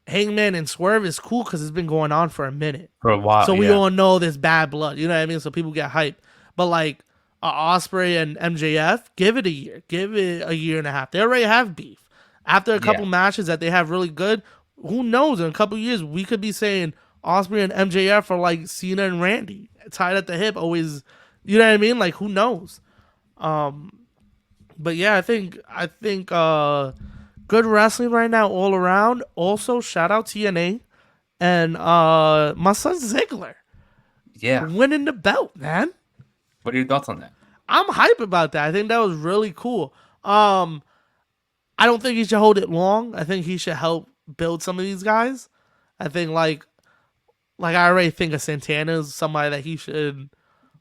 Hangman and Swerve is cool because it's been going on for a minute, For a while, so we yeah, all know there's bad blood. You know what I mean? So people get hyped. But like Osprey and MJF, give it a year, give it a year and a half. They already have beef. After a yeah, couple matches that they have really good, who knows? In a couple years, we could be saying Osprey and MJF are like Cena and Randy, tied at the hip, always. You know what I mean? Like who knows? But yeah, I think good wrestling right now all around. Also, shout out TNA and my son Ziggler yeah. winning the belt, man. What are your thoughts on that? I'm hype about that. I think that was really cool. I don't think he should hold it long. I think he should help build some of these guys. I think like I already think of Santana as somebody that he should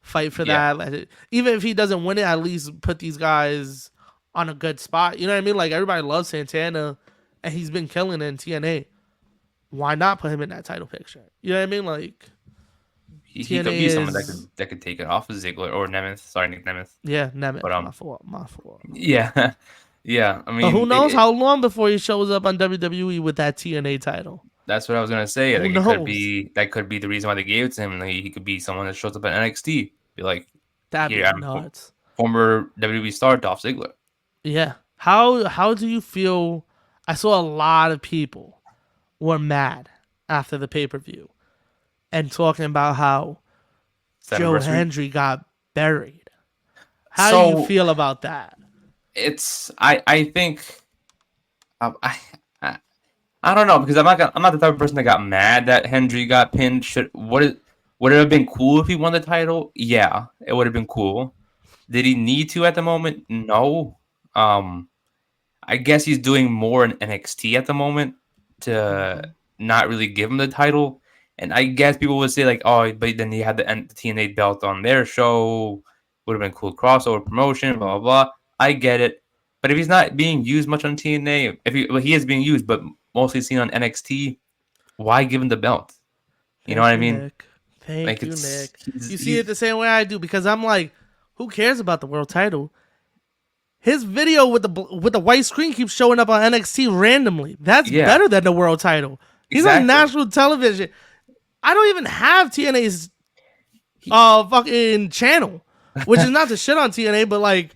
fight for Yeah, that. Like, even if he doesn't win it, at least put these guys on a good spot. You know what I mean? Like everybody loves Santana, and he's been killing it in TNA. Why not put him in that title picture? You know what I mean? Like he TNA could be someone is that could take it off of Ziggler or Nemeth. Sorry, Nick Nemeth. yeah, But Nemeth. My fault. My fault. yeah, yeah. I But who mean, knows how long before he shows up on WWE with that TNA title? that's what I was gonna say. Who Like, it could knows? be that could be the reason why they gave it to him. Like, he could be someone that shows up at NXT. Be like, That'd here be I'm nuts. former WWE star Dolph Ziggler. Yeah. How do you feel? I saw a lot of people were mad after the pay per view and talking about how It's the Joe anniversary. Hendry got buried. How do you So feel about that? it's I think um, I, I I don't know because I'm not the type of person that got mad that Hendry got pinned. Would it have been cool if he won the title? Yeah, it would have been cool. Did he need to at the moment? No. Um, I guess he's doing more in NXT at the moment to Mhm. not really give him the title. And I guess people would say like, oh, but then he had the TNA belt on their show. Would have been cool crossover promotion, blah blah blah. I get it, but if he's not being used much on TNA, he is being used, but mostly seen on NXT, why give him the belt? You know what Thank I you, mean? Nick. Thank Like you, Nick. You see it he's the same way I do because I'm like, who cares about the world title? His video with the white screen keeps showing up on NXT randomly. That's yeah, better than the world title. He's on exactly. national television. I don't even have TNA's He, fucking channel, which is not to shit on TNA, but like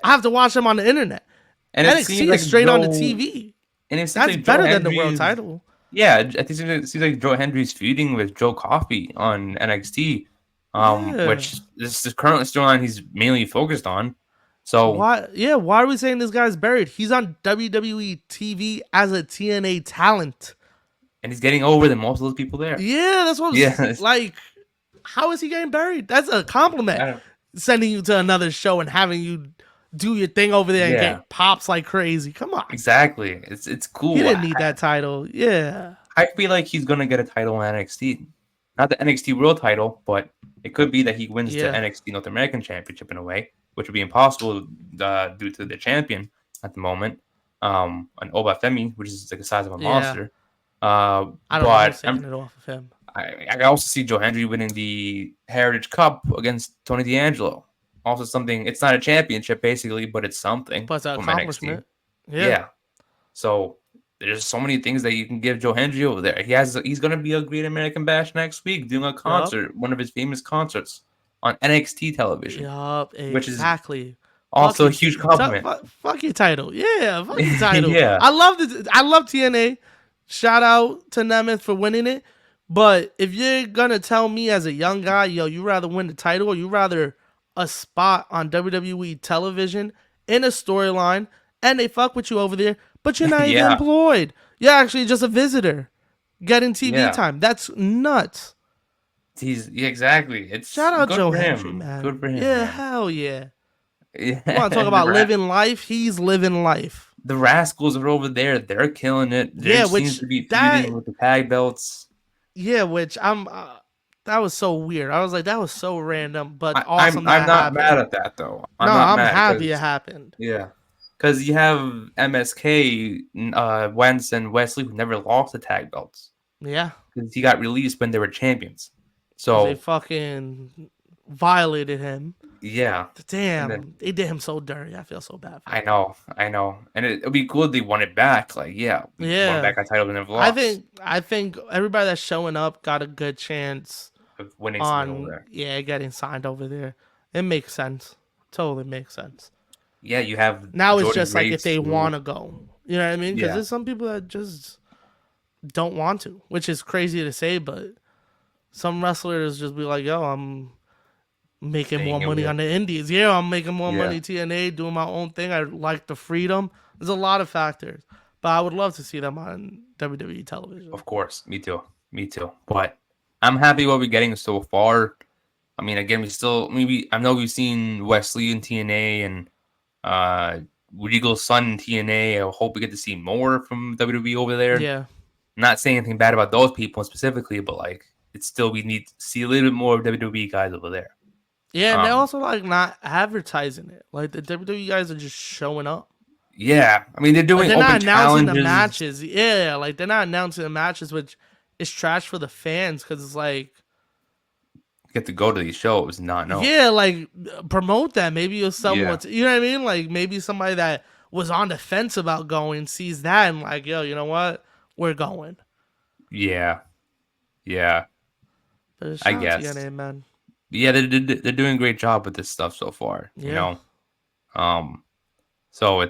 I have to watch them on the internet. and it seems NXT is like straight on the TV. That's Joe better than the world Hendry's. title. Yeah, I think it seems like Joe Hendry's feuding with Joe Coffey on NXT, Yeah. which this is currently storyline he's mainly focused on. So, Why? Yeah. Why are we saying this guy's buried? He's on WWE TV as a TNA talent. and he's getting over than most of those people there. Yeah, that's what Yeah, I'm like. How is he getting buried? That's a compliment. I don't, Sending you to another show and having you do your thing over there and yeah, get pops like crazy. Come on. exactly. It's He cool. didn't need that title. Yeah. I feel like he's gonna get a title in NXT, not the NXT World Title, but it could be that he wins the Yeah. NXT North American Championship in a way, which would be impossible due to the champion at the moment, an Obafemi, which is like the size of a Yeah. monster. I don't know who's But taking it off of him. I can also see Joe Hendry winning the Heritage Cup against Tony D'Angelo. Also something. It's not a championship basically, but it's something But it's an from NXT. accomplishment. Yeah. Yeah. So there's so many things that you can give Joe Hendry over there. He's gonna be a Great American Bash next week, doing a Yup. concert, one of his famous concerts on NXT television, Yup. which is Exactly. also a huge compliment. Fuck your title. Yeah. Fuck your title. Yeah. I love this. I love TNA. Shout out to Nemeth for winning it. But if you're gonna tell me as a young guy, yo, you rather win the title or you rather a spot on WWE television in a storyline and they fuck with you over there, but you're not even Yeah. employed. You're actually just a visitor getting TV Yeah. time. That's nuts. Exactly. It's Shout out good Joe for Hendry, him. man. Good for him, Yeah, man. hell yeah. Yeah. You want to talk about living life? He's living life. The Rascals are over there. They're killing it. There Yeah, seems which to be that feuding with the tag belts. yeah, which I'm that was so weird. I was like, that was so random, but I, awesome I'm that not happened. mad at that though. No, I'm not I'm mad happy it because happened. yeah, because you have MSK, Wentz, and Wesley who never lost the tag belts Yeah, because he got released when they were champions. because they So fucking violated him. yeah, and then Damn, they did him so dirty. I feel so bad for him. I know, and it'd be cool if they won it back. Like yeah, we won Yeah, back our title and never lost I think everybody that's showing up got a good chance of winning something over on there. getting signed over there. It makes sense. Totally makes sense. Yeah, you have Now it's Jordan just like if Grace they who want to go. You know what I mean? Because yeah there's some people that just don't want to, which is crazy to say, but some wrestlers just be like, yo, I'm making more staying over money there. on the indies. Yeah, I'm making more Yeah, money TNA, doing my own thing. I like the freedom. There's a lot of factors. But I would love to see them on WWE television. of course, me too. But I'm happy what we're getting so far. I mean, again, we still maybe I know we've seen Wesley in TNA and uh Regal's son in TNA. I hope we get to see more from WWE over there. Yeah. Not saying anything bad about those people specifically, but like it's still we need to see a little bit more of WWE guys over there. Yeah, and they're Um, also like not advertising it. Like the WWE guys are just showing up. yeah, I mean they're Like doing they're open not announcing the challenges. matches. Yeah, like they're not announcing the matches, which is trash for the fans because it's like get to go to these shows and not know. Yeah, like promote that. Maybe you're Yeah. somewhat, you know what I mean? Like maybe somebody that was on the fence about going sees that and like, yo, you know what? We're going. Yeah. Yeah. But I shout out to guess. your man. Yeah, they're doing a great job with this stuff so far. Yeah. Um, so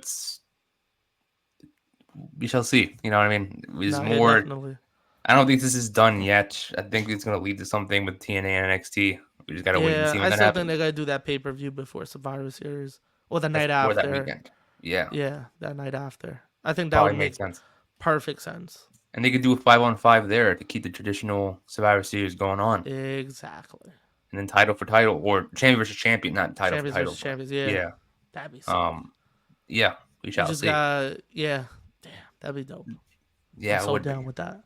we shall see. You know what I mean? There's No, yeah, more. definitely. I don't think this is done yet. I think it's gonna lead to something with TNA and NXT. We just gotta wait and Yeah, see when I that still think happens they're gonna do that pay-per-view before Survivor Series or the night or that after. weekend. Yeah, Yeah, that night after. I think that would probably makes make sense. perfect sense. And they could do a 5-on-5 there to keep the traditional Survivor Series going on, Exactly. and then title for title or champion versus champion, not title for Champions title, versus but champions. Yeah, yeah, that'd be sick. yeah, we You shall just see. got yeah. Damn, that'd be dope. I'm Yeah, it so would be. down with that.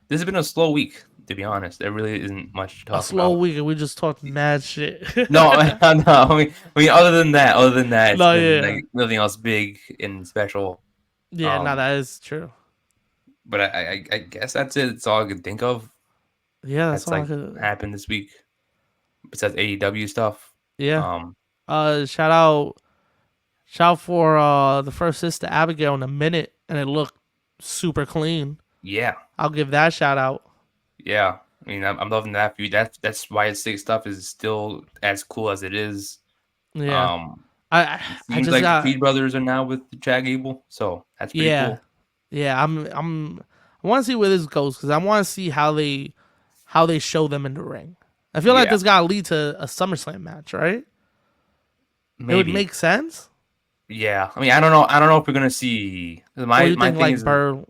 This has been a slow week, to be honest. There really isn't much to A talk slow about. week and we just talked mad shit. No, no. Other than that, it's No, been yeah, like nothing else big and special. yeah. No, Um, that is true. but I guess that's it. It's all I can think of. Yeah, that's That's all I like could. happened this week. Besides AEW stuff. Yeah. Um, Shout for the first sister Abigail in a minute, and it looked super clean. yeah, I'll give that shout out. yeah. I mean, I'm loving that view. That's why its six stuff is still as cool as it is. Yeah, Um, I it I seems just like the got Creed brothers are now with Chad Gable, so that's pretty yeah cool. yeah. I want to see where this goes because I want to see how they show them in the ring. I feel like Yeah, this got to lead to a SummerSlam match, right? It would maybe. make sense. Yeah, I mean, I don't know. I don't know if we're gonna see. Or My you my think thing like is, Burr?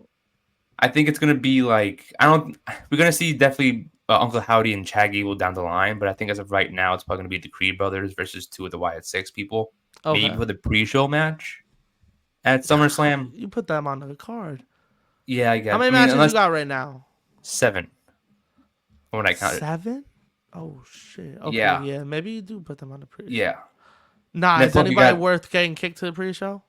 I think it's gonna be like I don't. We're gonna see definitely Uncle Howdy and Chad Gable down the line, but I think as of right now, it's probably gonna be the Creed brothers versus two of the Wyatt Six people. Maybe Okay, for the pre-show match at SummerSlam. you put them on the card. Yeah, I How guess. many I mean, matches you unless got right now? 7 from what I counted. 7? Oh shit. Okay, Yeah, yeah. Maybe you do put them on the pre-show. yeah. Nah, And then is plus you anybody got. worth getting kicked to the pre-show?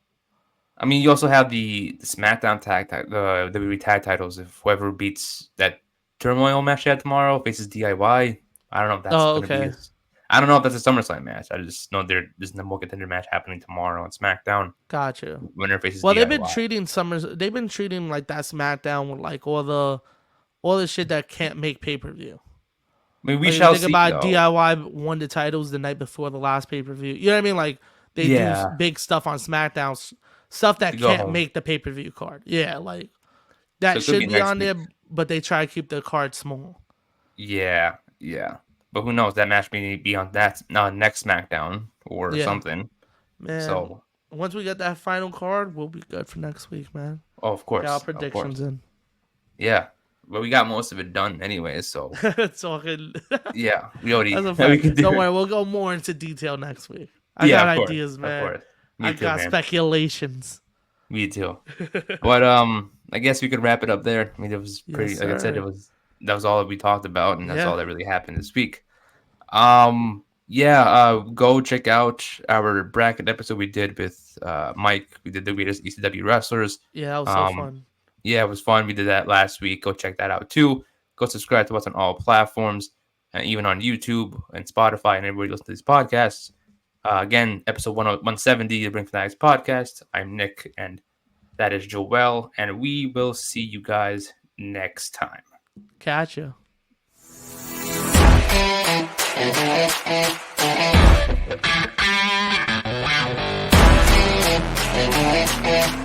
I mean, you also have the SmackDown the WWE tag titles. If whoever beats that Turmoil match they had tomorrow faces DIY, I don't know if that's Oh, going to be. okay. I don't know if that's a SummerSlam match. I just know there's a number one contender match happening tomorrow on SmackDown. Got you. Winner faces Well, DIY. they've been treating like that SmackDown with like all the shit that can't make pay-per-view. I mean, we Like if you shall think see about though. DIY won the titles the night before the last pay-per-view. You know what I mean? Like they do Yeah, big stuff on SmackDown, stuff to that go can't home. make the pay-per-view card. Yeah, like So that it could be should be next on week. there, but they try to keep the card small. Yeah, yeah. But who knows? That match may be on that next SmackDown or Yeah, something. man. So, Once we get that final card, we'll be good for next week, man. oh, of Got our course, of predictions course. in. Yeah, but we got most of it done anyway. So Talking. yeah, we already That's a we fact. can do Don't it. worry, we'll go more into detail next week. I Yeah, got ideas, of man. course. I Me too, got man. speculations. Me too. But I guess we could wrap it up there. I mean, it was Yes, pretty. Like I said, sir. that was all that we talked about, and that's Yeah. all that really happened this week. Yeah. Go check out our bracket episode we did with Mike. We did the greatest ECW wrestlers. Yeah, that was so Um, fun. yeah, it was fun. We did that last week. Go check that out too. Go subscribe to us on all platforms, and even on YouTube and Spotify and everybody listen to these podcasts. Again, episode 170, the Bring Fanatics podcast. I'm Nick, and that is Joel, and we will see you guys next time. Catch you. Wow.